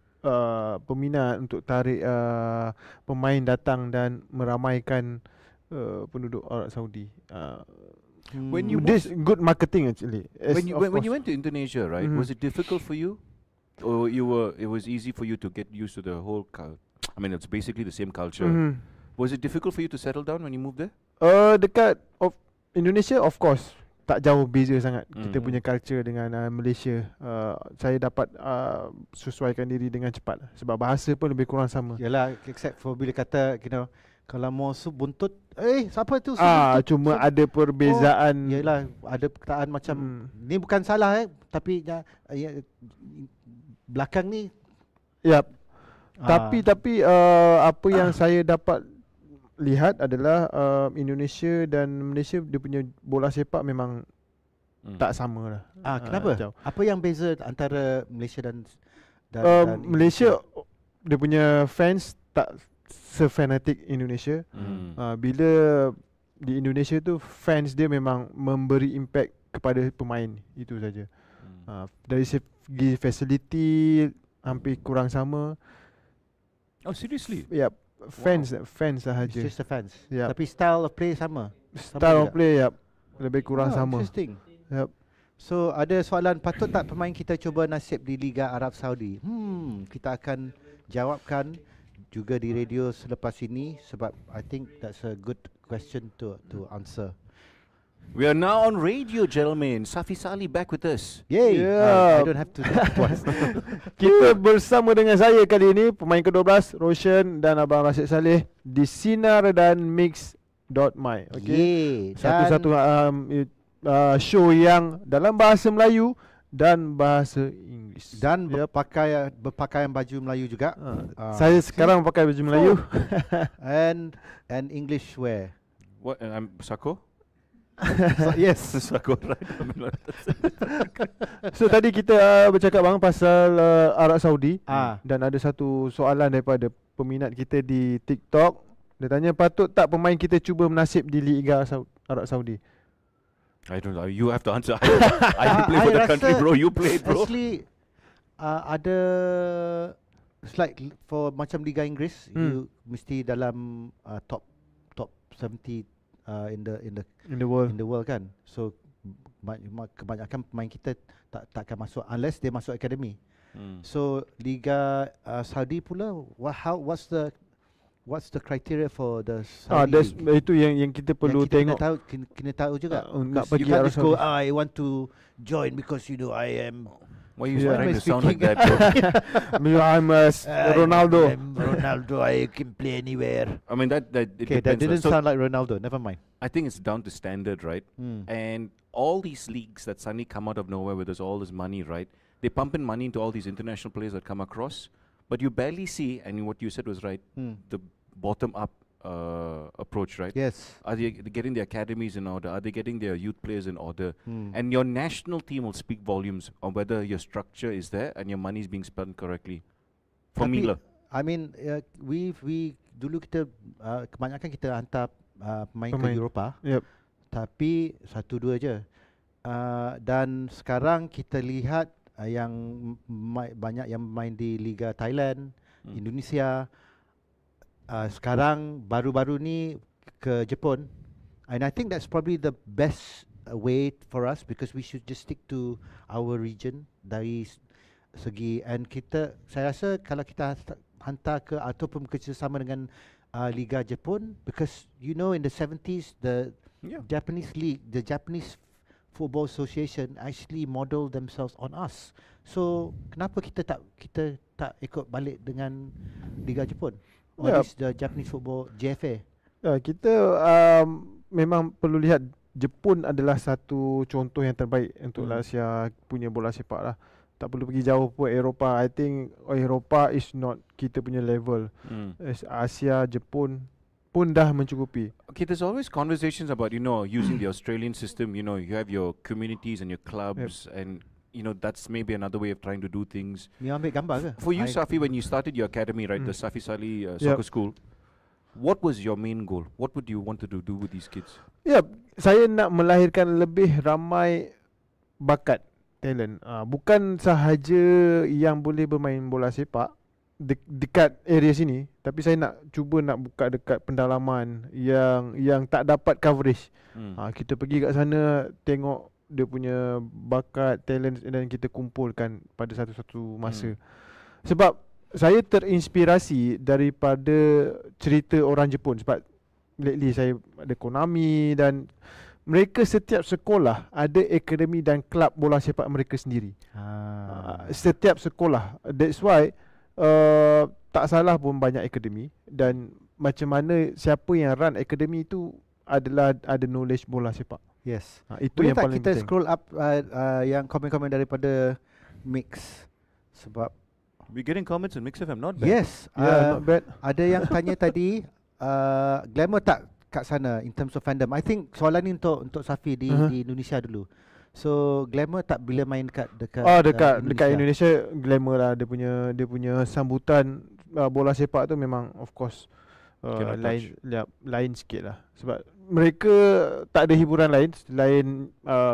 peminat, untuk tarik pemain datang dan meramaikan penduduk Arab Saudi. When you this good marketing actually. When you went to Indonesia, right? Was it difficult for you, or it was easy for you to get used to the whole? I mean, it's basically the same culture. Was it difficult for you to settle down when you moved there? Dekat Indonesia, of course, tak jauh beza sangat kita punya culture dengan Malaysia. Saya dapat sesuaikan diri dengan cepat sebab bahasa pun lebih kurang sama. Yalah, except for bila kata, you know, kalau mau sup buntut, siapa tu sup buntut? Cuma ada perbezaan. Yalah, ada perkataan macam ni bukan salah tapi belakang ni. Yap. Tapi apa yang saya dapat lihat adalah Indonesia dan Malaysia, dia punya bola sepak memang tak sama lah. Kenapa? Jauh. Apa yang beza antara Malaysia dan Malaysia, dia punya fans tak sefanatik Indonesia. Bila di Indonesia tu fans dia memang memberi impact kepada pemain, itu saja. Dari segi facility hampir kurang sama. Oh, seriously? Yep. Fans sahaja. It's just the fans. Yep. Tapi style of play sama. Style of play lebih kurang sama. Interesting. Yep. So ada soalan, patut tak pemain kita cuba nasib di Liga Arab Saudi? Kita akan jawabkan juga di radio selepas ini, sebab I think that's a good question to answer. We are now on radio, gentlemen. Safi Salih back with us. Yay! Yeah. I don't have to do it twice. Kita bersama dengan saya kali ini, pemain ke-12 Roshan dan Abang Rashid Saleh di Sinar dan Mix.my. Okay. Satu-satu show yang dalam bahasa Melayu dan bahasa Inggeris. Dan berpakaian baju Melayu juga. Saya sekarang pakai baju Melayu. and English wear. What? I'm Sako? Yes. Sako, right? So tadi kita bercakap bang pasal Arab Saudi. Dan ada satu soalan daripada peminat kita di TikTok. Dia tanya, patut tak pemain kita cuba menasib di Liga Arab Saudi? I don't know. You have to answer. I play for the country, bro. You play, bro. Actually, ada like for macam Liga Inggeris, you mesti dalam top 70 in the world kan. So kebanyakan pemain kita takkan masuk unless dia masuk akademi. So Liga Saudi pula, what's the criteria for the Saudi League? Itu yang kita perlu tengok. Kena tahu juga. Nak You pergi can't Arab just go, Saudi. I want to join because you know I am. Why are you trying to sound like that, bro? I'm Ronaldo. I'm Ronaldo. I can play anywhere. I mean that it Okay, that depends. didn't sound like Ronaldo. Never mind. I think it's down to standard, right? And all these leagues that suddenly come out of nowhere where there's all this money, right? They pump in money into all these international players that come across, but you barely see, and what you said was right, the bottom-up approach, right? Yes. Are they getting their academies in order? Are they getting their youth players in order? And your national team will speak volumes on whether your structure is there and your money is being spent correctly. For me, I mean, we dulu kita kebanyakan kita hantar pemain ke Eropah. Yep. Tapi 1-2 je. Dan sekarang kita lihat yang banyak yang main di Liga Thailand, Indonesia. Sekarang baru-baru ni ke Jepun. And I think that's probably the best way for us because we should just stick to our region dari segi, and saya rasa kalau kita hantar ke ataupun kerjasama dengan Liga Jepun, because you know in the 70s the Japanese league, the Japanese Football Association actually model themselves on us. So kenapa kita tak ikut balik dengan Liga Jepun? Or is the Japanese Football JFA? Kita memang perlu lihat Jepun adalah satu contoh yang terbaik untuk Asia punya bola sepak lah. Tak perlu pergi jauh pun Eropah. I think Eropah is not kita punya level. Asia, Jepun pun dah mencukupi. Okay, there's always conversations about, using the Australian system. You have your communities and your clubs, and that's maybe another way of trying to do things. You ambil gambar ke? For you, Safi, when you started your academy, right, the Safi Saleh Soccer School, what was your main goal? What would you want to do with these kids? Saya nak melahirkan lebih ramai bakat, talent. Bukan sahaja yang boleh bermain bola sepak dekat area sini, tapi saya nak cuba nak buka dekat pendalaman yang tak dapat coverage. Kita pergi kat sana, tengok dia punya bakat, talent, dan kita kumpulkan pada satu-satu masa. Sebab saya terinspirasi daripada cerita orang Jepun. Sebab lately saya ada Konami, dan mereka setiap sekolah ada akademi dan kelab bola sepak mereka sendiri. Setiap sekolah. That's why tak salah pun banyak akademi, dan macam mana siapa yang run akademi itu adalah ada knowledge bola sepak. Yes. Itu boleh yang paling kita penting. Scroll up yang komen-komen daripada Mix, sebab we're getting comments on Mix FM, not bad. yes, not bad. ada yang tanya tadi Glamour tak kat sana in terms of fandom. I think soalan ni untuk Safi di Indonesia dulu. So Glamour tak bila main dekat dekat Indonesia, Glamour lah dia punya sambutan bola sepak tu memang of course lain sikit lah. Sebab mereka tak ada hiburan lain selain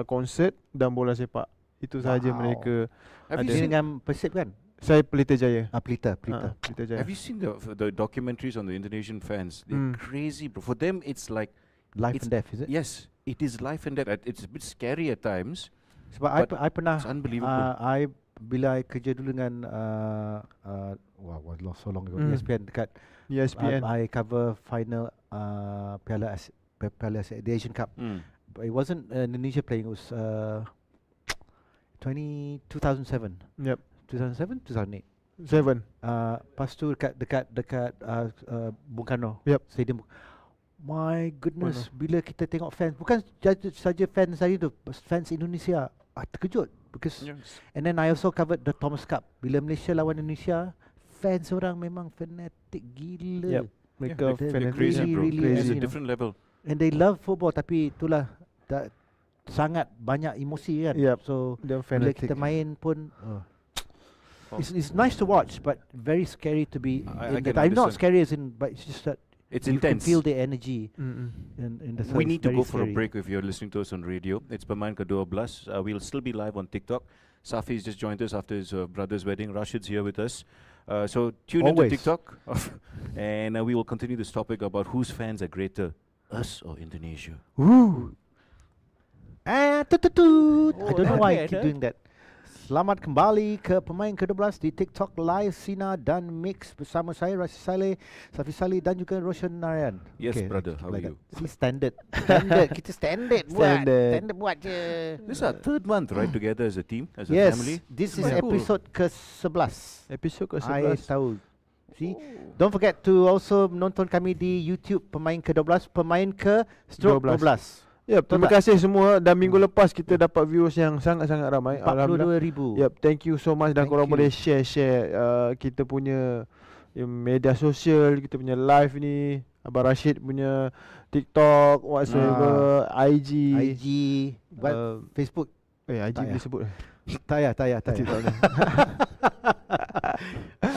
konsert dan bola sepak. Itu sahaja mereka Have ada. you seen dengan Persib kan? Saya Pelita Jaya. Pelita Jaya. Have you seen the documentaries on the Indonesian fans? They're crazy, bro. For them, it's like life and death, is it? Yes, it is life and death. It's a bit scary at times. Sebab I pernah, it's unbelievable. bila I kerja dulu dengan was so long ago, ESPN dekat ESPN. I cover final Piala Asia, the Asian Cup. But it wasn't Indonesia playing, it was 2007. Yep. 2007, 2008. 7. Lepas tu dekat Bung Karno. Yep. Stadium. My goodness, bila kita tengok fans, bukan saja fans saya tu, fans Indonesia, terkejut because and then I also covered the Thomas Cup. Bila Malaysia lawan Indonesia, fans orang memang fanatic gila. Yep. Mereka they're crazy, bro. Really, It's a different level. And they love football, tapi itulah sangat banyak emosi kan. Yep. So They're bila fanatic. kita main pun it's nice to watch, but very scary to be in that. I'm not scary as in, but it's just that it's you intense. can feel the energy in the We need to go for a scary. break if you're listening to us on radio. It's Pemain ke-12. We'll still be live on TikTok. Safi's just joined us after his brother's wedding. Rashid's here with us. So tune into TikTok and we will continue this topic about whose fans are greater, us or Indonesia. Woo. I don't know why I keep doing that. Selamat kembali ke Pemain ke-12 di TikTok Live, Sina dan Mix bersama saya Rashid Saleh, Safi Saleh dan juga Roshan Narayan. Yes, brother, how are you? See, standard. Kita standard buat je. This is our third month, right, together as a team, as a Yes, family. this is episode ke-11. Episode I ke-11. tahu. See, don't forget to also nonton kami di YouTube Pemain ke-12, Pemain ke-12. Ya, terima kasih semua. Dan minggu lepas kita dapat viewers yang sangat-sangat ramai. 42,000. Yep, thank you so much. Dan korang boleh share kita punya media sosial, kita punya live ni, Abang Rashid punya TikTok, whatsoever, IG, Facebook. IG boleh sebut. Tak ya.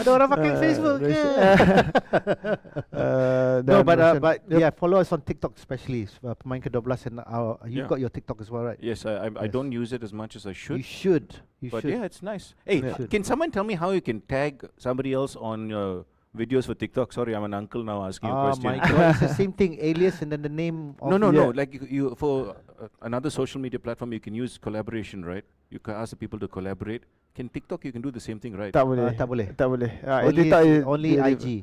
Ada orang pakai Facebook ke? No, but yeah, follow us on TikTok especially. Pemain ke-12 and you got your TikTok as well, right? Yes, I don't use it as much as I should. You should. But yeah, it's nice. Hey, can someone tell me how you can tag somebody else on your videos for TikTok? Sorry, I'm an uncle now asking a question. Oh my God, it's the same thing. Alias and then the name. No. Like you for another social media platform, you can use collaboration, right? You can ask the people to collaborate. Can TikTok you can do the same thing, right? Tak boleh. Tak boleh. Only IG.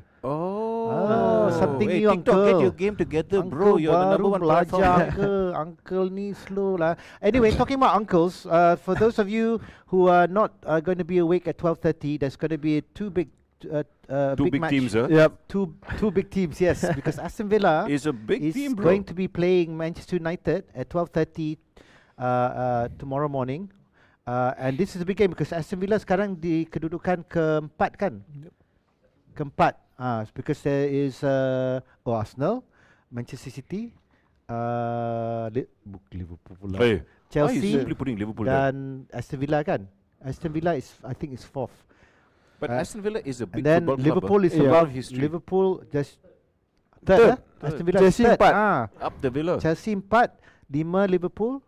Something hey, new, TikTok, uncle. get your game together, bro. You're the number one platform. Uncle ni slow lah. Anyway, talking about uncles, for those of you who are not going to be awake at 12:30, there's going to be two big match. Teams, huh? Yep. Two big teams, yes, because Aston Villa is a big team, bro. going to be playing Manchester United at 12:30 tomorrow morning. And this is a big game because Aston Villa sekarang di kedudukan keempat kan? Keempat. Because there is Arsenal, Manchester City, Liverpool pula. Hey, Chelsea Liverpool dan Aston Villa kan? Aston Villa is, I think, is fourth. But Aston Villa is a big and then football Liverpool club. is above history. Liverpool just third. Aston Villa Chelsea third. 4. Up the Villa. Chelsea 4, 5 Liverpool,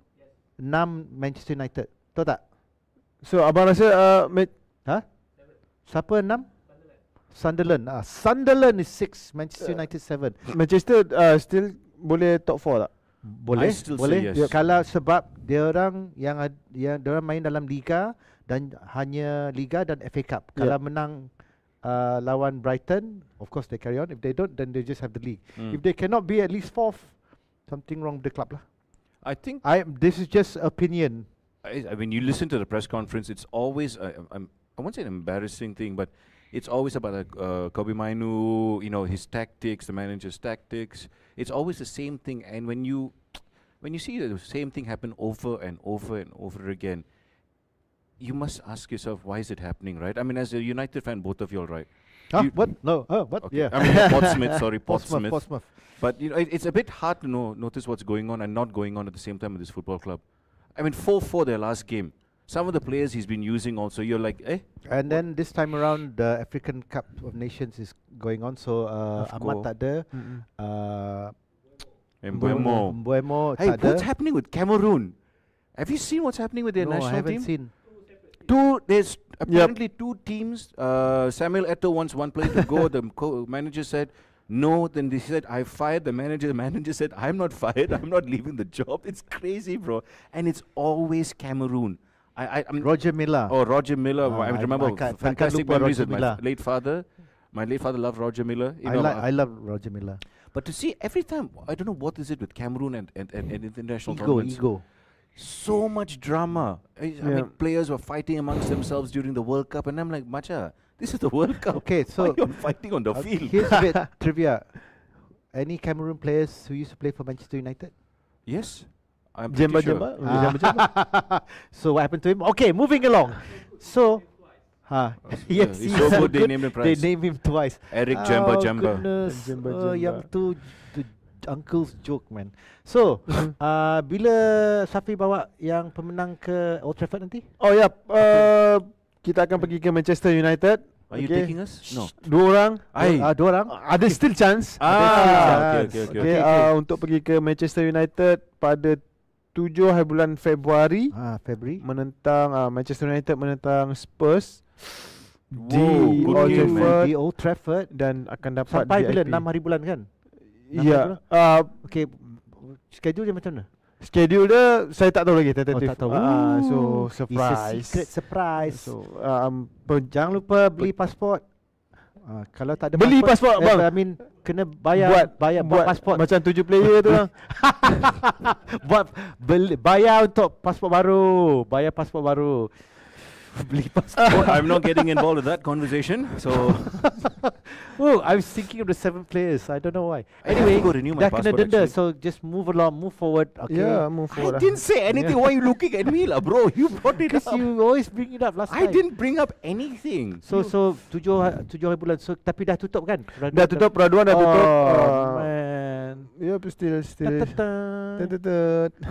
6 Manchester United. Tahu tak? So abang rasa Siapa 6? Sunderland. Sunderland is 6, Manchester United 7. Manchester still boleh top 4 tak? Boleh, I still boleh. say yes. Kalau sebab dia orang yang dia orang main dalam liga dan hanya liga dan FA Cup. Kalau menang lawan Brighton, of course they carry on. If they don't, then they just have the league. If they cannot be at least 4th, something wrong with the club lah. I think this is just opinion. I mean, you listen to the press conference. It's always I won't say an embarrassing thing, but it's always about Kobe Mainu, his tactics, the manager's tactics. It's always the same thing. And when you see the same thing happen over and over and over again, you must ask yourself, why is it happening, right? I mean, as a United fan, both of you all right. What? No. What? Okay. Yeah. I mean, Portsmouth, sorry, Portsmouth. Portsmouth. But it's a bit hard to notice what's going on and not going on at the same time with this football club. I mean, 4-4 their last game. Some of the players he's been using also, you're like, eh? And then this time around, the African Cup of Nations is going on. So Ahmad tak ada. Mbuemo Hey, tak ada. what's happening with Cameroon? Have you seen what's happening with their No, I national haven't team? seen. There's apparently 2 teams. Samuel Eto'o wants one player to go. The manager said no. Then they said, I fired the manager. The manager said, I'm not fired. I'm not leaving the job. It's crazy, bro. And it's always Cameroon. I'm Roger Milla. Oh, Roger Miller. I remember fantastic memories of my late father. My late father loved Roger Miller. I love Roger Milla. But to see every time, I don't know what is it with Cameroon and international tournaments. Ego. So much drama. I mean, players were fighting amongst themselves during the World Cup, and I'm like, Macha, this is the World Cup. Okay, so why are you fighting on the field? Here's a bit trivia. Any Cameroon players who used to play for Manchester United? Yes. I'm pretty sure. So what happened to him? Okay, moving along. So, yes, he's so good. They named him twice. They named him twice. Eric Jamba Jamba. Goodness, yang tu uncle's joke, man. So, bila Safi bawa yang pemenang ke Old Trafford nanti? Oh ya, kita akan pergi ke Manchester United. Are you taking us? No. 2 orang. 2 orang. Ada still chance. Okay. Untuk pergi ke Manchester United pada 7 hari bulan Februari. Februari. Menentang Manchester United menentang Spurs. Di Old Trafford dan akan dapat sampai VIP. bila 6 hari bulan kan? Ya. Okay, schedule dia macam mana? Schedule dia saya tak tahu lagi tentatif. Tak tahu. So surprise. It's a secret surprise. So jangan lupa beli pasport. Kalau tak ada beli pasport bang. I mean kena bayar buat pasport. Macam 7 player tu bang. Bayar untuk pasport baru. Bayar pasport baru. Beli pasport. I'm not getting involved with that conversation. So I was thinking of the 7 players. I don't know why. Anyway, dah kena denda. So just move forward. Okay. Yeah, move forward. I didn't say anything. Why are you looking at me lah, bro? You brought it up. Because you always bring it up last time. I didn't bring up anything. So 7 hari bulan. So tapi dah tutup kan? Dah tutup, peraduan dah tutup. Man. Yep, still.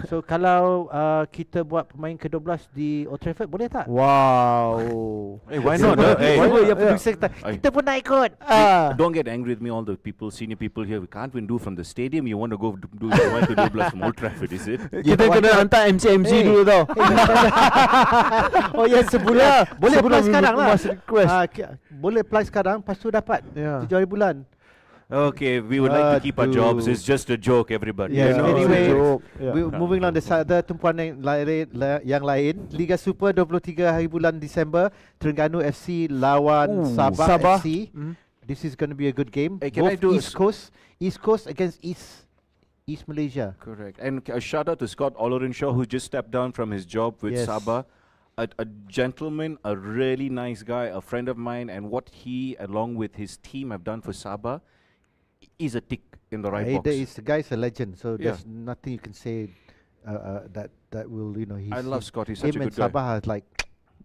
So kalau kita buat pemain ke-12 di Old Trafford, boleh tak? Wow. Hey, why not? Hey, kita pun nak ikut. don't get angry with me, all the people, senior people here. We can't even do from the stadium. You want to go do pemain ke-12 from Old Trafford, is it? Kita kena hantar MC dulu tau. Oh ya, sebulan. Boleh apply sekarang lah. Request. Boleh apply sekarang, lepas tu dapat 7 hari bulan. Okay, we would like to keep our jobs. It's just a joke, everybody. Yes, you know? anyway, Yeah. moving on, ada tumpuan yang lain. Liga Super 23 hari bulan Disember, Terengganu FC lawan Sabah FC. This is going to be a good game. Hey, can I Both do East Coast against East Malaysia. Correct. And a shout out to Scott Olorenshaw, who just stepped down from his job with Sabah. A gentleman, a really nice guy, a friend of mine, and what he, along with his team, have done for Sabah is a tick in the right box. The guy's a legend, so there's nothing you can say that will, he's, I love Scott. He's such a good guy. Him and Sabah are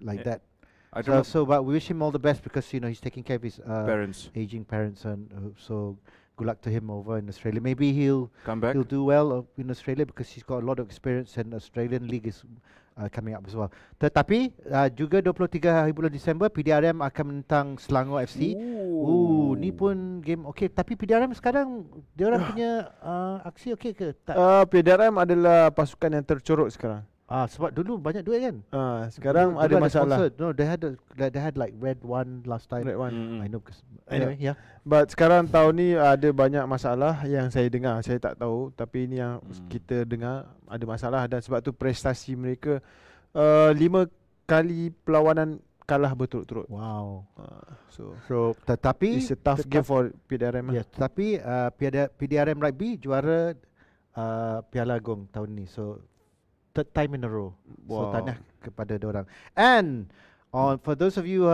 like that. But we wish him all the best because he's taking care of his aging parents, and so good luck to him over in Australia. Maybe he'll come back. He'll do well in Australia because he's got a lot of experience, and Australian League is coming up as well. Tetapi juga 23 hari bulan Disember, PDRM akan menentang Selangor FC. Ni pun game okey. Tapi PDRM sekarang dia orang punya aksi okey ke tak? PDRM adalah pasukan yang tercorot sekarang. Sebab dulu banyak duit kan? Sekarang dulu ada masalah. No, they had like red one last time. Red one. I know because anyway, yeah. But sekarang tahun ni ada banyak masalah yang saya dengar. Saya tak tahu, tapi ini yang kita dengar ada masalah, dan sebab tu prestasi mereka 5 kali perlawanan kalah berturut-turut. Wow. So tetapi it's a tough game for PDRM. Yes, tapi PDRM Rugby juara Piala Agong tahun ni. So third time in a row. So tahniah kepada diorang. And for those of you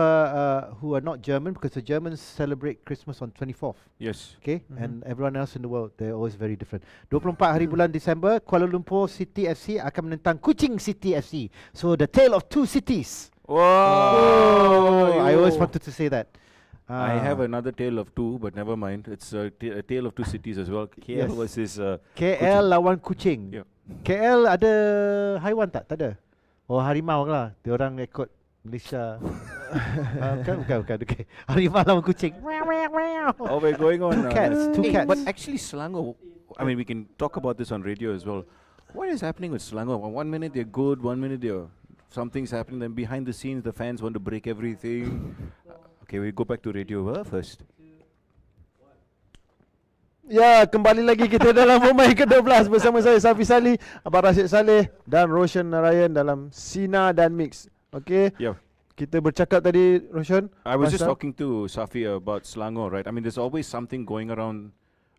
who are not German, because the Germans celebrate Christmas on 24th. Yes. Okay, and everyone else in the world, they're always very different. 24 hari bulan Disember, Kuala Lumpur City FC akan menentang Kuching City FC. So the tale of two cities. Wow. I always wanted to say that. I have another tale of two, but never mind. It's a tale of two cities as well. KL versus KL lawan Kuching. Yeah. KL ada haiwan tak? Tak ada. Oh, harimau lah. Diorang ikut Malaysia. Bukan. Okay. Harimau lawan kucing. Oh, we're going on. Two cats. But actually, Selangor, I mean, we can talk about this on radio as well. What is happening with Selangor? 1 minute they're good, 1 minute something's happening. Then behind the scenes, the fans want to break everything. Okay, we go back to radio first. Ya, kembali lagi kita dalam pemain ke-12 bersama saya Safi Salih, Abang Rashid Saleh dan Roshan Narayan dalam Sina dan Mix. Okay. Yeah. Kita bercakap tadi, Roshan. I was just talking to Safi about Selangor, right? I mean, there's always something going around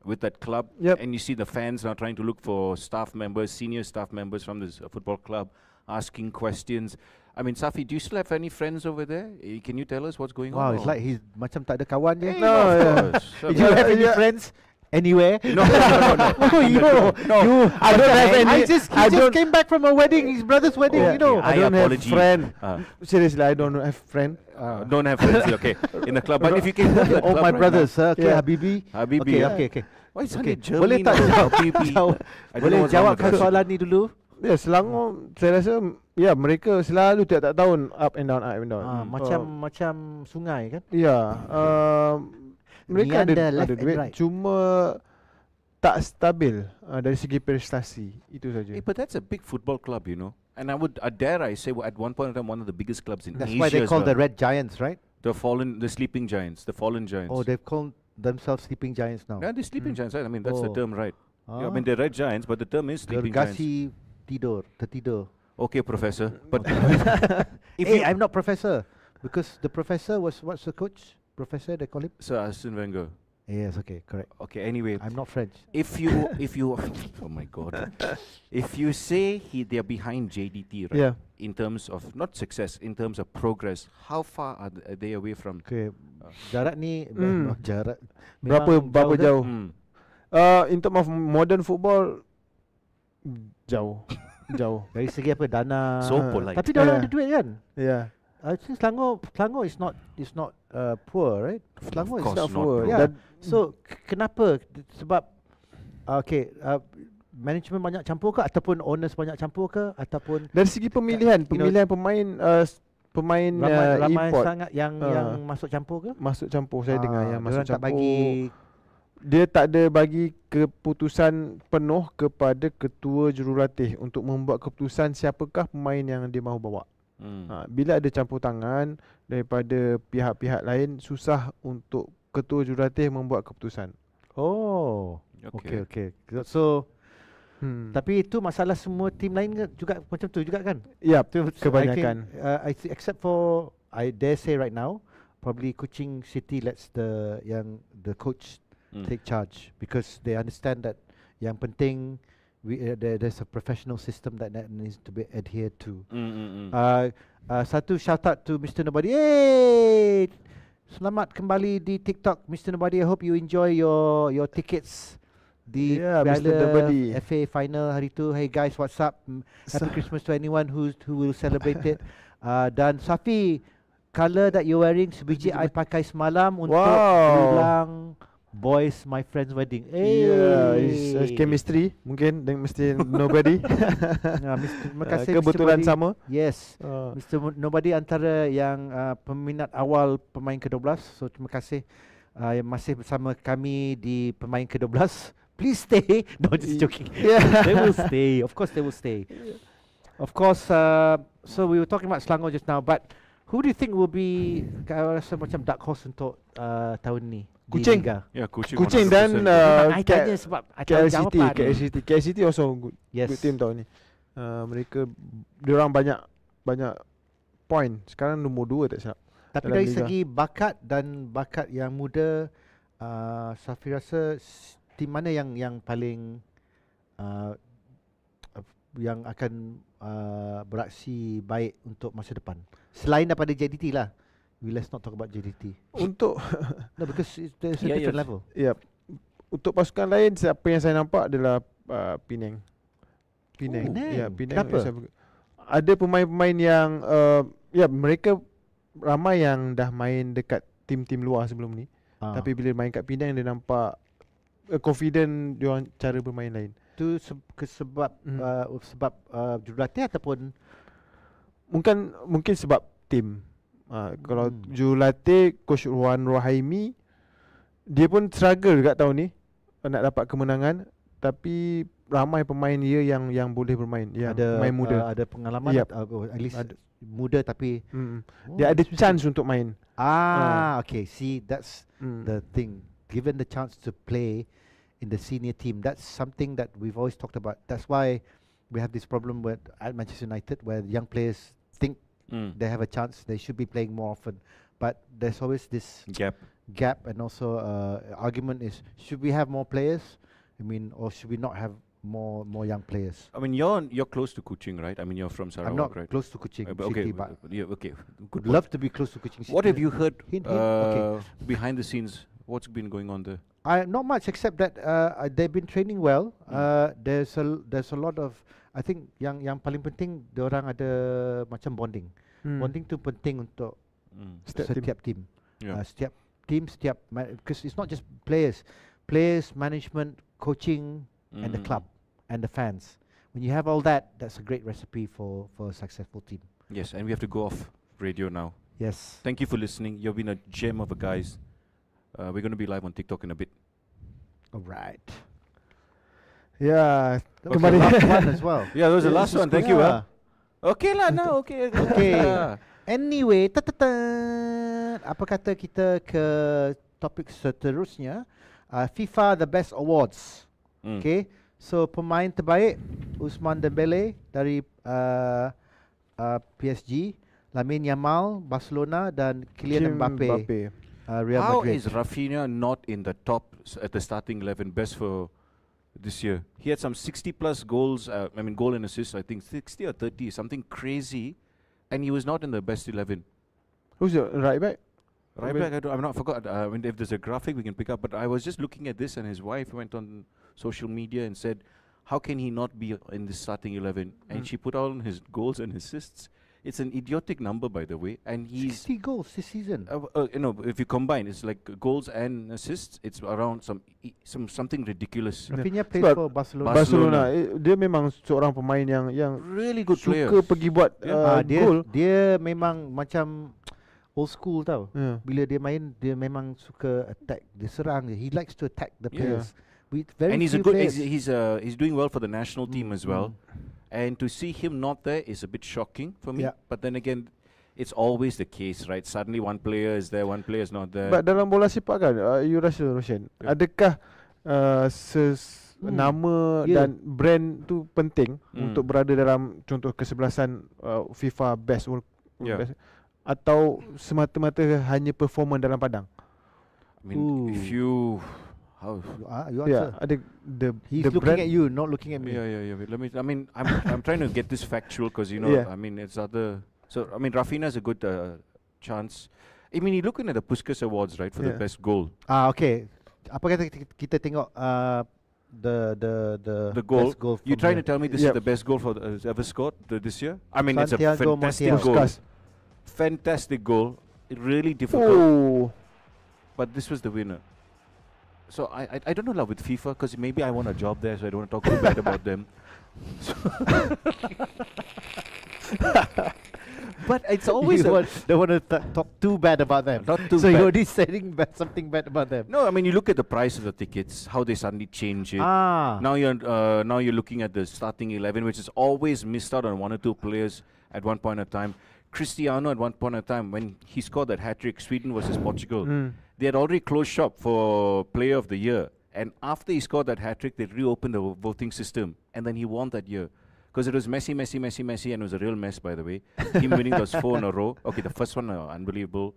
with that club, and you see the fans now trying to look for staff members, senior staff members from this football club, asking questions. I mean, Safi, do you still have any friends over there? Can you tell us what's going on? Wow, it's like he's macam tak ada kawan je. No, of course. Do you have any friends? Anywhere? No. I don't have any. He just came back from a wedding, his brother's wedding. I don't have friend. Seriously, I don't have friend. Don't have friends. Okay, in the club. But if you can, oh, my brothers. Okay, Habibi. Okay. Why is it Germany? Boleh tak boleh jawabkan soalan ni dulu? Ya, Selangor saya rasa mereka selalu tiap-tiap tahun up and down. Macam sungai kan? Ya. Mereka ada duit, cuma tak stabil dari segi prestasi. Itu saja. But that's a big football club, you know. And dare I say, at one point in time, one of the biggest clubs in Asia. That's why they call the Red Giants, right? The sleeping giants, the fallen giants. Oh, they've called themselves sleeping giants now. Yeah, they're sleeping giants, right? I mean, that's the term, right? Yeah, I mean, they're red giants, but the term is sleeping giants. Tertidur. Okay, professor. But I'm not professor, because the professor what's the coach? Professor, they call him? Sir Arsene Wenger. Yes, okay, correct. Okay, anyway. I'm not French. If you, oh my God. If you say they're behind JDT, right? Yeah. In terms of, not success, in terms of progress, how far are they away from? Okay, jarak ni, jarak. Berapa jauh? In terms of modern football, jauh. Dari segi apa, dana. So polite. Tapi dia orang ada duit kan? Yeah. I think Selangor is not poor, right? Selangor is not poor. Not yeah. So kenapa? Sebab Okay, management banyak campur ke ataupun owners banyak campur ke ataupun dari segi pemilihan pemain pemain ramai import sangat yang masuk campur ke? Masuk campur, saya dengar yang masuk tak campur. bagi, dia tak ada bagi keputusan penuh kepada ketua jurulatih untuk membuat keputusan siapakah pemain yang dia mahu bawa. Bila ada campur tangan daripada pihak-pihak lain, susah untuk ketua jurulatih membuat keputusan. Oh, okay. So tapi itu masalah semua tim lain juga macam tu juga kan? Ya, kebanyakan. I think, except for I dare say right now, probably Kuching City lets the coach take charge because they understand that yang penting there's a professional system that needs to be adhered to. Satu shout out to Mr. Nobody. Hey, selamat kembali di TikTok, Mr. Nobody. I hope you enjoy your tickets. Di FA final hari tu. Hey guys, what's up? Happy Christmas to anyone who will celebrate it. Dan Safi, color that you're wearing sebiji I pakai semalam untuk ulang boys my friend's wedding. It's chemistry mungkin dengan Mr. Nobody. Terima kasih kebetulan Mr. sama. Yes. Mr. Nobody antara yang peminat awal pemain ke-12. So terima kasih yang masih bersama kami di pemain ke-12. Please stay. No, just joking. They will stay. Of course they will stay. Of course, so we were talking about Selangor just now, but who do you think will be rasa macam dark horse untuk tahun ni? Kuching. Ya, Kuching dan KLCT also good team tahun ni. Mereka diorang banyak point. Sekarang nombor 2 tak silap. Tapi dari segi bakat dan bakat yang muda, Safi rasa tim mana yang paling yang akan beraksi baik untuk masa depan selain daripada JDT lah. Let's not talk about JDT. Untuk no, because it's a different level. Yeah. Untuk pasukan lain, siapa yang saya nampak adalah Penang. Ya, Penang. Kenapa? Ada pemain-pemain yang mereka ramai yang dah main dekat tim-tim luar sebelum ni. Tapi bila main kat Penang, dia nampak confident dia orang cara bermain lain. Tu sebab jurulatih ataupun mungkin sebab tim. Kalau jurulatih Coach Ruan Rohaimi, dia pun struggle dekat tahun ni nak dapat kemenangan, tapi ramai pemain dia yang boleh bermain, yang pemain muda, ada pengalaman, at least muda tapi dia ada chance untuk main. Okay, see that's the thing. Given the chance to play in the senior team, that's something that we've always talked about. That's why we have this problem at Manchester United where young players think they have a chance, they should be playing more often, but there's always this gap and also argument is, should we have more players? I mean, or should we not have more young players? I mean, you're close to Kuching, right? I mean, you're from Sarawak, I'm not right? close to Kuching City, but okay. Good. Love to be close to Kuching City. What have you heard Okay. behind the scenes? What's been going on there? Not much, except that they've been training well. There's a lot of, I think yang paling penting diorang ada macam bonding. Bonding tu penting untuk setiap team. Setiap team, because it's not just players, management, coaching, and the club and the fans. When you have all that, that's a great recipe for a successful team. Yes, and we have to go off radio now. Yes. Thank you for listening. You've been a gem of a guys. We're going to be live on TikTok in a bit. Alright. Yeah, kembali last one as well. Yeah, that was the last one. Thank you. Okay lah, now okay. Anyway, apa kata kita ke topik seterusnya? FIFA The Best Awards. Okay, so pemain terbaik Ousmane Dembele dari PSG, Lamine Yamal Barcelona dan Kylian Mbappe. Real How Madrid. is Rafinha not in the top at the starting 11 best for this year? He had some 60 plus goals, goal and assists, I think 60 or 30, something crazy, and he was not in the best 11. Who's your right back? Right back, I'm not forgot. If there's a graphic we can pick up, but I was just looking at this and his wife went on social media and said, how can he not be in the starting 11? And she put on his goals and assists. It's an idiotic number, by the way, and he's 60 goals this season. If you combine, it's like goals and assists. It's around something ridiculous. Rafinha plays for Barcelona. Barcelona. Dia memang seorang pemain yang really good suka player. Pergi buat gol. Dia memang macam old school tau. Bila dia main, dia memang suka attack. Dia serang. He likes to attack the players. And he's he's doing well for the national team as well. And to see him not there is a bit shocking for me. But then again, it's always the case, right? Suddenly one player is there, one player is not there. But dalam bola sepak kan, you rasa Roshan, adakah nama dan brand tu penting untuk berada dalam contoh kesebelasan FIFA Best World Best, atau semata-mata hanya performance dalam padang? I mean, if you you answer. He's looking brand at you, not looking at me. Wait, I'm trying to get this factual because I mean it's other. So I mean Rafinha is a good chance. I mean you're looking at the Puskas Awards, right, for the best goal. Okay. Apa kata kita tengok the goal. best goal. You're trying to tell me this is the best goal for ever scored this year? I mean Santiago it's a fantastic goal. Fantastic goal. Really difficult. But this was the winner. So I don't know with FIFA because maybe I want a job there, so I don't want to talk too bad about them. But it's always don't want to talk too bad about them. Not too so bad. you're already saying something bad about them. No, I mean you look at the price of the tickets, how they suddenly change it. Now you're looking at the starting 11, which is always missed out on one or two players at one point in time. Cristiano at one point in time when he scored that hat-trick, Sweden versus Portugal, they had already closed shop for Player of the Year. And after he scored that hat-trick, they reopened the voting system. And then he won that year. Because it was Messi, and it was a real mess, by the way. Him winning those 4 in a row. Okay, the first one, unbelievable,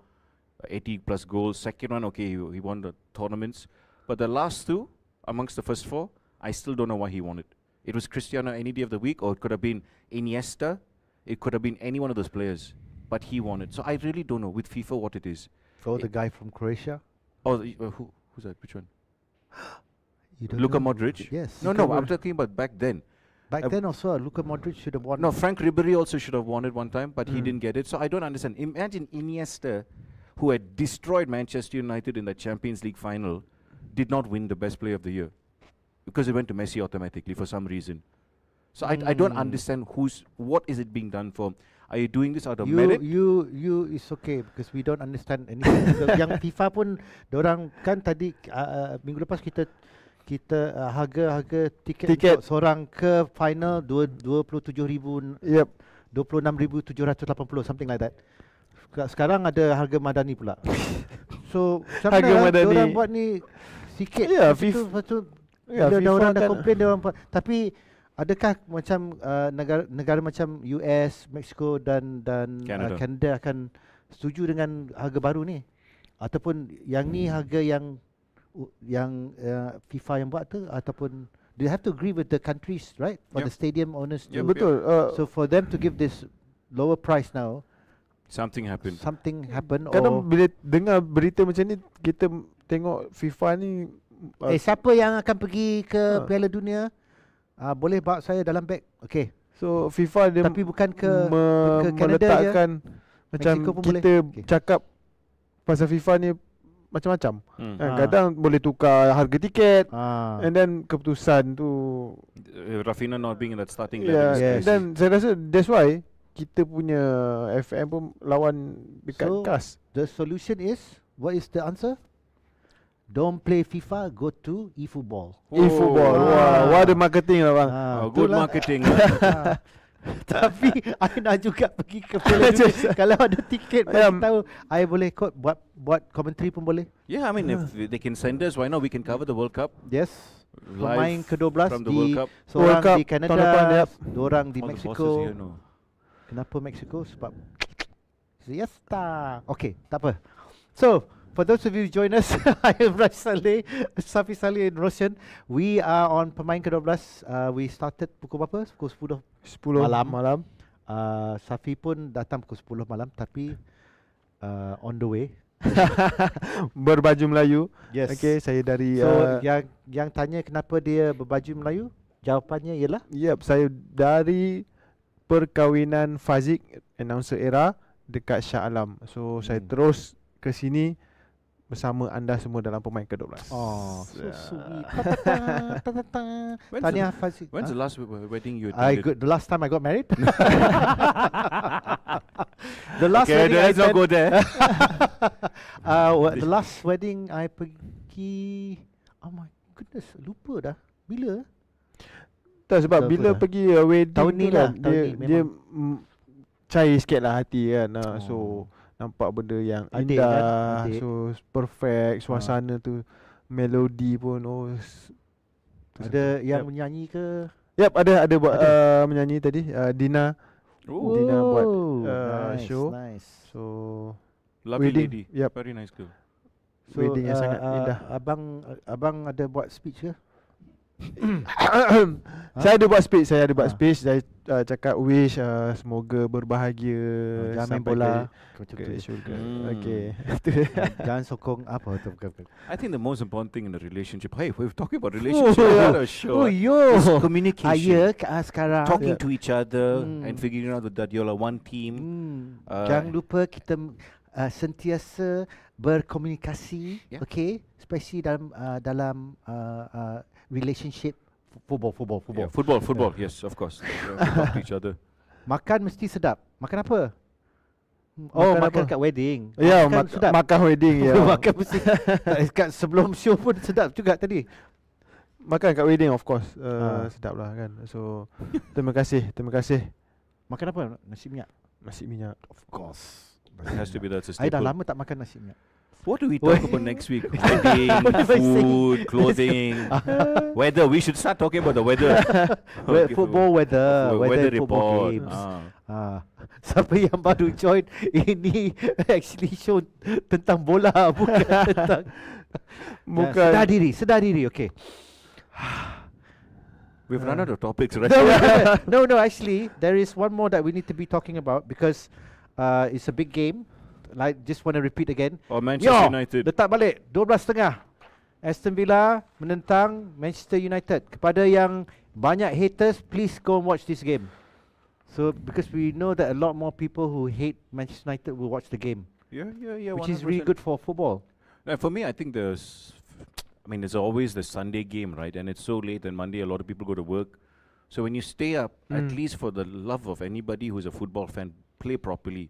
80-plus goals. Second one, okay, he won the tournaments. But the last two, amongst the first 4, I still don't know why he won it. It was Cristiano any day of the week, or it could have been Iniesta. It could have been any one of those players. But he won it. So I really don't know with FIFA what it is. Oh, the guy from Croatia? Oh, who's that? Which one? You don't Luka know? Modric? Yes. No, I'm talking about back then. Back then also, Luka Modric should have won. No, Frank Ribery also should have won it one time, but he didn't get it. So I don't understand. Imagine Iniesta, who had destroyed Manchester United in the Champions League final, did not win the best player of the year. Because it went to Messi automatically for some reason. So I don't understand what is it being done for. Are you doing this out of merit? You is okay because we don't understand anything. Yang FIFA pun, dorang kan tadi minggu lepas kita harga tiket seorang ke final 27,000, 26,780, something like that. Sekarang ada harga madani pula. So harga madani orang buat ni sikit. Bila orang dah komplain dia orang buat. Tapi adakah macam negara macam US, Mexico dan Canada akan setuju dengan harga baru ni? Ataupun yang ni harga yang FIFA yang buat tu, ataupun they have to agree with the countries, right? For the stadium owners to. Betul. So for them to give this lower price now, something happened. Kadang bila dengar berita macam ni, kita tengok FIFA ni siapa yang akan pergi ke Piala Dunia, boleh bawa saya dalam beg. Okay. So FIFA dia tapi bukan ke meletakkan macam Mexico kita cakap pasal FIFA ni macam-macam. Kadang boleh tukar harga tiket, and then keputusan tu Rafinha not being in that starting level. Dan saya rasa that's why kita punya FM pun lawan dekat CAS. The solution is, what is the answer? Don't play FIFA, go to eFootball. eFootball. Wah, ada marketing lah bang. Good marketing. Tapi I nak juga pergi ke Piala Dunia. Kalau ada tiket, bagi tahu, I boleh buat commentary pun boleh. Yeah, I mean if they can send us, why not? We can cover the World Cup. Yes. Pemain ke-12 di World Cup di Canada, diorang di Mexico. Here, no. Kenapa Mexico? Sebab siesta. Okay, tak apa. So, for those of you who join us, I am Raj Saleh, Safi Saleh and Roshan. We are on Pemain ke-12. We started pukul berapa? Pukul 10 malam. Safi pun datang pukul 10 malam, tapi on the way. Berbaju Melayu. Yes. Okay, saya dari yang tanya kenapa dia berbaju Melayu, jawapannya ialah saya dari perkahwinan Fazik, announcer era, dekat Shah Alam. So saya terus ke sini bersama anda semua dalam pemain ke-12. Oh, so sweet. When's Tahniah the- Fazik. When's the last wedding you I attended? the last time I got married. The last Okay, wedding I let's not go there. the last wedding I pergi. Oh my goodness, lupa dah. Bila? Tak, sebab Tak bila apa dah. pergi wedding Tahun ni tu lah, kan, tahun ni dia memang. cair sikit lah hati kan. So Oh. nampak benda yang Adik indah, kan, adik. so perfect, suasana tu, melodi pun Ada yang Yep. menyanyi ke? Yep, ada buat menyanyi tadi, Dina. Ooh, Dina buat nice, show. Nice. So lovely wedding, lady. yep. Very nice girl. So, Wedding yang sangat indah. Abang ada buat speech ke? Saya ada buat speech, saya Ha. Saya cakap wish semoga berbahagia Jangan main sampai bola. ke syurga. Hmm. Okey. Jangan sokong apa tu bukan. I think the most important thing in a relationship. Hey, we're talking about relationship. yeah. What a show. Oh yo. It's communication. Sekarang. Talking to each other Hmm. and figuring out that you're like one team. Jangan lupa kita sentiasa berkomunikasi, Yeah. okay? Especially dalam relationship football. Yeah, football. Yes, of course. Talk to each other. Makan mesti sedap. Makan apa? Oh, makan apa? kat wedding. Ya, Makan sedap. makan wedding ya. Makan mesti kat sebelum show pun sedap juga tadi. Makan kat wedding of course. Sedap lah kan. So terima kasih. Makan apa? Nasi minyak. Nasi minyak. Of course. It has to be that's a I dah staple. lama tak makan nasi minyak. What do we talk about next week? Wedding, What am I saying? food, clothing, weather. We should start talking about the weather. Okay, Football weather, weather football report. games. Siapa yang baru join, ini actually show tentang bola bukan tentang Bukan. sedar diri, okay. We've run out of topics, right? No, actually there is one more that we need to be talking about because it's a big game. Like, just want to repeat again. Or Manchester United. Letak balik 12.5. Aston Villa menentang Manchester United. Kepada yang banyak haters, please go and watch this game. So because we know that a lot more people who hate Manchester United will watch the game, Yeah. which is really 100%. good for football. For me, I think there's always the Sunday game, right? And it's so late, and Monday a lot of people go to work. So when you stay up, at least for the love of anybody who's a football fan, play properly.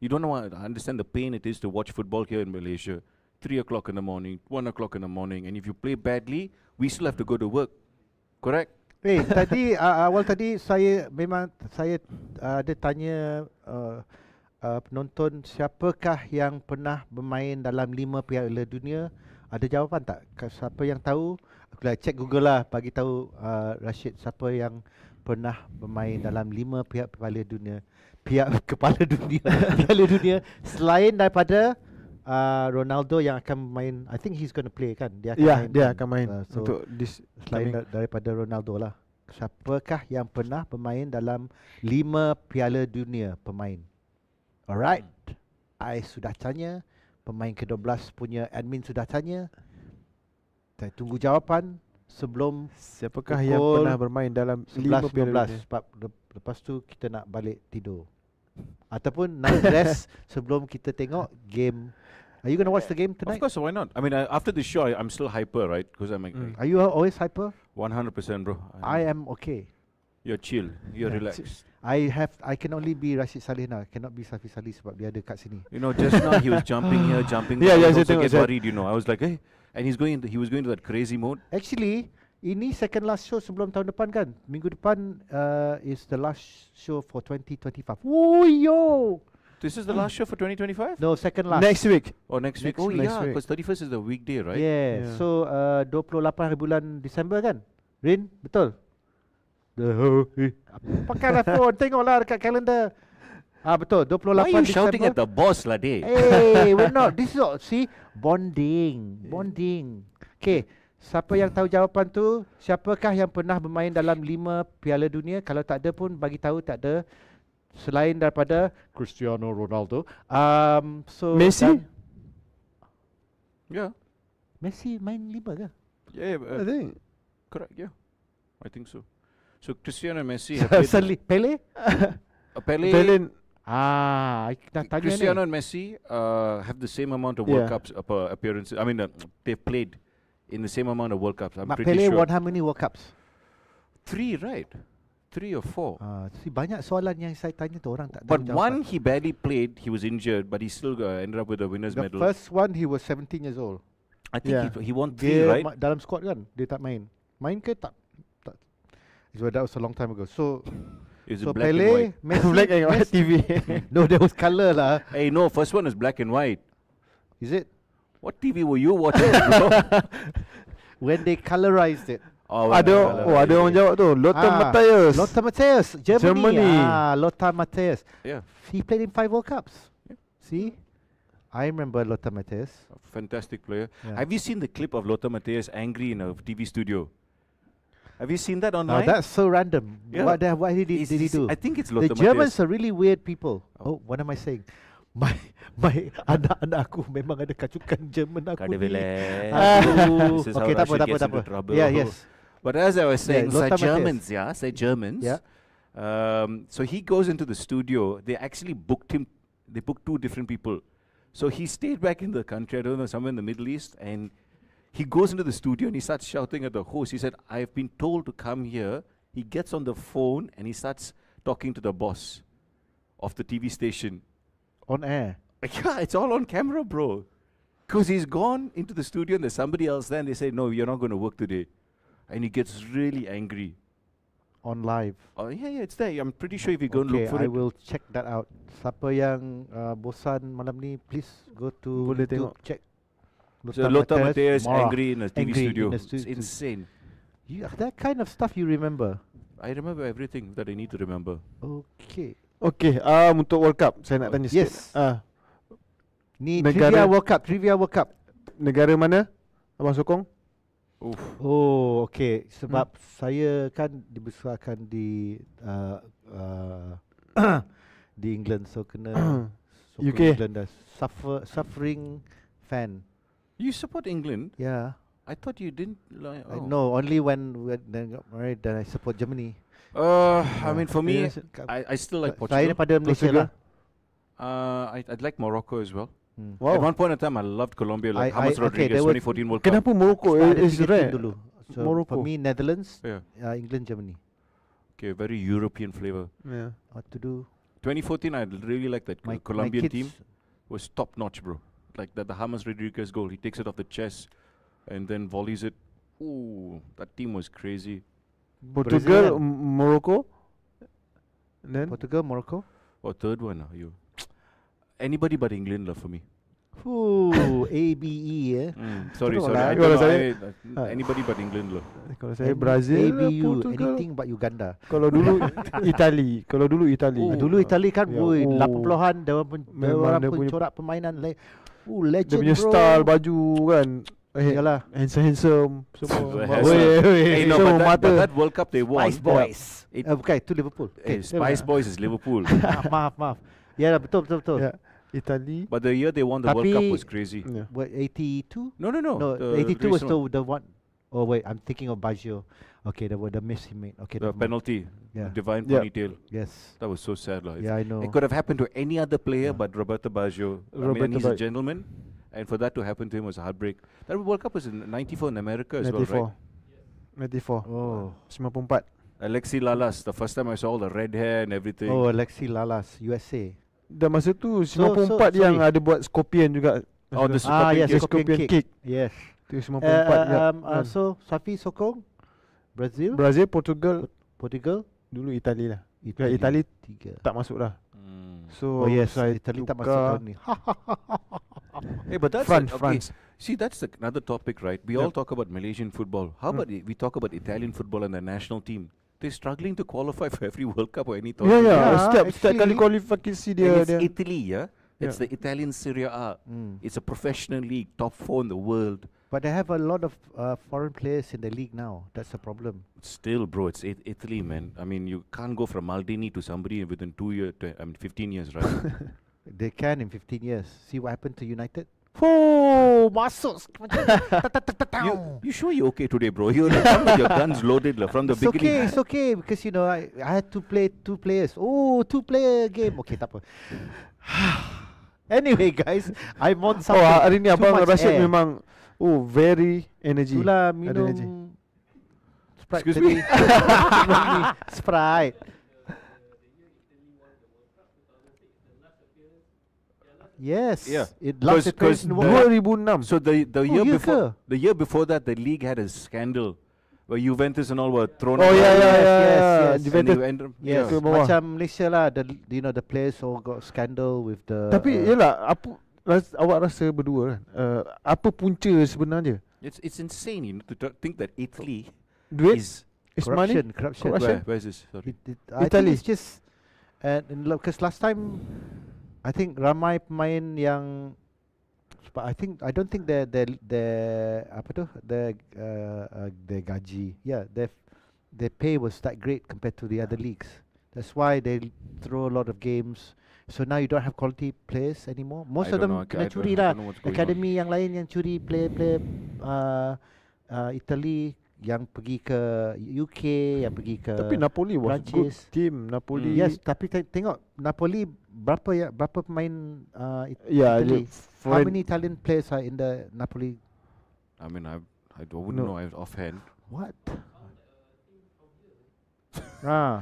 You don't know. Understand the pain it is to watch football here in Malaysia. 3 o'clock in the morning, 1 o'clock in the morning, and if you play badly, we still have to go to work. Correct? Tadi awal tadi saya ada tanya penonton siapakah yang pernah bermain dalam 5 Piala Dunia. Ada jawapan tak? Siapa yang tahu? Aku dah check Google lah bagi tahu Rashid siapa yang pernah bermain dalam 5 Piala Dunia. Piala Dunia selain daripada Ronaldo yang akan main. I think he's going to play kan? Dia akan main so untuk this selain daripada Ronaldo lah. Siapakah yang pernah bermain dalam 5 Piala Dunia pemain? Alright. I sudah tanya, pemain ke-12 punya admin sudah tanya. Saya tunggu jawapan sebelum siapakah yang pukul pernah bermain dalam 5 Piala 11-12 Dunia. sebab lepas tu kita nak balik tidur. Ataupun nak rest sebelum kita tengok game. Are you going to watch the game Of tonight? course, why not? I mean, after the show, I'm still hyper, right? Because I'm like, Are you always hyper? 100%, bro. I am okay. You're chill. You're Yeah, relaxed. I can only be Rashid Saleh now. Cannot be Safi Salih sebab dia ada kat sini. You know, just now he was jumping here, jumping Yeah, there. yeah, I saya also tengok, get saya- worried, you know. I was like, hey. And he was going to that crazy mode. Actually, ini second last show sebelum tahun depan kan? Minggu depan is the last show for 2025. Oh yo! This is the last show for 2025? No, second last. Next week. Or next week? Next Oh, week. yeah, Next week. because 31st is the weekday, right? Yeah. Yeah. So 28 hari bulan Disember kan? Rin, betul? Pakailah phone, tengoklah dekat kalender. Betul, 28 Why are you Disember. shouting at the boss, Lade? Hey, we're not. This is all, see, bonding. Okay, siapa yang tahu jawapan tu? Siapakah yang pernah bermain dalam 5 Piala Dunia? Kalau tak ada pun bagi tahu tak ada. Selain daripada Cristiano Ronaldo. So Messi? Yeah. Messi main 5 ke? Yeah, I think. correct, yeah. I think so. So Cristiano and Messi have played. Suddenly, Pele? Pele. I nak tanya Cristiano ni. and Messi have the same amount of World Cups appearances. I mean, they've played in the same amount of World Cups. I'm pretty Pele sure. won how many World Cups? 3, right? 3 or 4. Banyak soalan yang saya tanya tu orang tak But tahu one jawapan. he barely played. He was injured, but he still ended up with a winner's The medal. first one he was 17 years old. I think he won 3, Dia right? dalam squad kan, dia tak main. Main ke tak? Tak. That was a long time ago. So Is it so black and Pele, white? Messi, Black and white TV. No, there was color lah. Hey, no, first one is black and white. Is it? What TV were you watching, bro? When they colorized it. Ada orang jawab tu. Lothar Matthäus. Lothar Matthäus, Germany. Germany. Lothar Matthäus. Yeah. He played in 5 World Cups. See? I remember Lothar Matthäus. A fantastic player. Yeah. Have you seen the clip of Lothar Matthäus angry in a TV studio? Have you seen that Oh, online? that's so random. Yeah. What did he do? I think it's The Lothar Germans Matthäus. are really weird people. Oh, what am I saying? My anak-anak aku memang ada kacukan German aku ni. This is Okay, how tak apa, Russia tak apa, gets tak into apa. trouble. Yeah, yes. But as I was saying, Lothar Matthäus. Germans, yeah, say Germans. Yeah. So he goes into the studio. They actually booked him. They booked 2 different people. So he stayed back in the country, I don't know, somewhere in the Middle East, and he goes into the studio and he starts shouting at the host. He said, "I've been told to come here." He gets on the phone and he starts talking to the boss of the TV station. On air. Yeah, it's all on camera, bro. Because he's gone into the studio and there's somebody else there and they say, "No, you're not going to work today." And he gets really angry. On live. Oh, yeah, it's there. I'm pretty sure if you go and Okay, look for I it. will check that out. Siapa yang bosan malam ni, please go to Boleh YouTube, tengok. check. So Lothar Matthäus marah. angry in a TV Angry studio. in a It's insane. That kind of stuff you remember. I remember everything that I need to remember. Okay. Okay, untuk World Cup saya nak tanya sikit. Yes. Ni Negara- Trivia World Cup. Negara mana Abang sokong? Oof. Oh, okay. Sebab saya kan dibesarkan di di England, so kena sokong UK. England dah. Suffering fan. You support England? Yeah. I thought you didn't. Like, I know only when then got married then I support Germany. I mean, for me, I still like Saya Portugal. daripada Malaysia Portugal. lah. I'd like Morocco as well. Wow. At one point in time, I loved Colombia, like I- James okay, Rodriguez, there were 2014 World Cup. Kenapa Morocco Ada is 3 team rare? dulu. So Morocco. for me Netherlands, Yeah. England, Germany. Okay, very European flavor. Yeah. What to do? 2014, I really liked that My Colombian kids, team. Was top notch, bro. Like that, the James Rodriguez goal. He takes it off the chest and then volleys it. Ooh, that team was crazy. Portugal, Brazil Morocco. And then Portugal, Morocco. Oh, third one, you. Anybody but England, for me. Ooh, ABE eh. Sorry, Betul sorry. lah. I Kalau don't know, saya- anybody but England, kalau saya Brazil, ABU, Portugal. anything but Uganda. Kalau dulu Itali, kalau dulu Itali. Dulu Itali kan, Ya, woi, oh. 80-an dia orang Memang dia punya- pencorak permainan Dia legend punya bro. style baju kan. Yalah. Handsome semua. Handsome. Hey, no, semua but mata. that World Cup they won. Spice Boys. It- Bukan, itu Liverpool. Spice Boys is Liverpool. maaf. Ya, betul. Ya, Itali. But the year they won the World Tapi- Cup was crazy. Ya. What, 82? No. No, the 82 was recent one. the one. Oh wait, I'm thinking of Baggio. Okay, the miss he made. Okay, The never mind. penalty. Yeah. Divine Yeah. ponytail. Yes. That was so sad. Like. Yeah, I know. It could have happened to any other player but Roberto Baggio. I mean, Roberto he's a Baggio. gentleman. And for that to happen to him was a heartbreak. That World Cup was in 94 in America as well, right? 94. Oh. 94. Alexi Lalas, the first time I saw all the red hair and everything. Oh, Alexi Lalas, USA. Dan masa tu So- 94 yang sorry. ada buat Scorpion juga. Oh, the Ah, yes, Scorpion Scorpion kick. Yes. Tu 94 ya. Kan. So Safi sokong Brazil, Brazil, Portugal, Portugal, dulu Itali lah. Itali 3. tak masuk lah. So Oh yes, saya Italy tak masuk tukar tahun ni. Hey, but that's France, okay. France. See, that's another topic, right? We Yep. all talk about Malaysian football. How about we talk about Italian football and the national team? They're struggling to qualify for every World Cup or any Ya tournament. ya, Yeah, setiap kali actually. kualifikasi And dia it's dia. Italy, yeah? It's Yeah. the Italian Serie A. Mm. It's a professional league, top 4 in the world. But they have a lot of foreign players in the league now. That's the problem. Still, bro, it's Italy, man. I mean, you can't go from Maldini to somebody within 2 years, 15 years, right? They can in 15 years. See what happened to United? Masuk You sure you're okay today, bro? You're like, with your guns loaded from the beginning. It's okay because you know I had to play 2 players. Oh, 2-player game. Okay, tak apa. Anyway, guys, I'm on something. Hari ni Abang Too much Rashid air. memang very energy. Itulah Ada energy. minum Sprite Excuse tadi. me? Sprite. Yes. Yeah. It last 'Cause in the World Cup. 2006. So the year ya before, ke? the year before that, the league had a scandal where Juventus and all were thrown. Oh out. yeah, yes. And Juventus. you end up- Yes, Ke bawah. macam Malaysia lah. The players all got scandal with the. Tapi yelah, awak rasa berdua kan, apa punca sebenarnya? It's insane, you know, to think that Italy Duit is is money. corruption. Corruption. where is this? Sorry. I Italy. think it's just because last time I think ramai pemain yang I don't think their apa tu their gaji their pay was that great compared to the other leagues. That's why they throw a lot of games. So now you don't have quality players anymore. Most I of don't them know, kena I curi don't lah. know what's going on. Academy yang lain yang curi player Italy yang pergi ke UK, yang pergi ke Tapi Napoli was good Perancis. team. Napoli. Yes, tapi tengok Napoli berapa pemain Yeah, Italy? How foreign- many Italian players are in the Napoli? I mean, I wouldn't know offhand. What?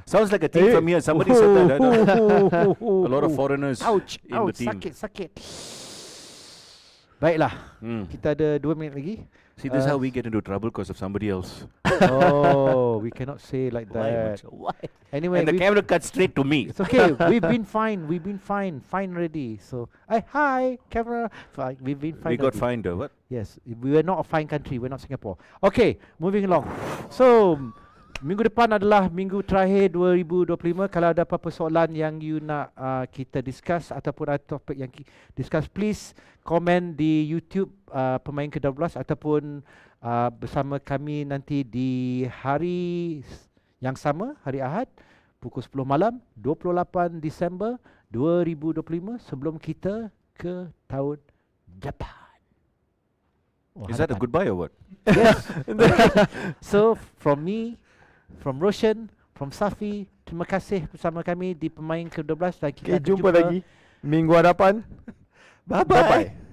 Sounds like a team from here. Somebody said that. I don't know. A lot of foreigners Ouch, in the team. sakit. Baiklah, Mm. kita ada 2 minit lagi. See, this is how we get into trouble because of somebody else. Oh, we cannot say like that. Why? Anyway, And the camera cuts straight to me. it's okay. We've been fine. Fine already. So, hi, camera. Fine. We've been fine. We got already. fined. What? Yes, we were not a fine country. We're not Singapore. Okay, moving along. So, minggu depan adalah minggu terakhir 2025. Kalau ada apa-apa soalan yang you nak kita discuss ataupun ada topik yang discuss, please komen di YouTube Pemain ke-12 ataupun bersama kami nanti di hari yang sama, hari Ahad pukul 10 malam 28 Disember 2025 sebelum kita ke tahun depan. Is that a goodbye or what? Yes. So from me, from Roshan, from Safi, terima kasih bersama kami di Pemain ke-12 dan kita Okay, akan jumpa lagi minggu hadapan. Bye-bye.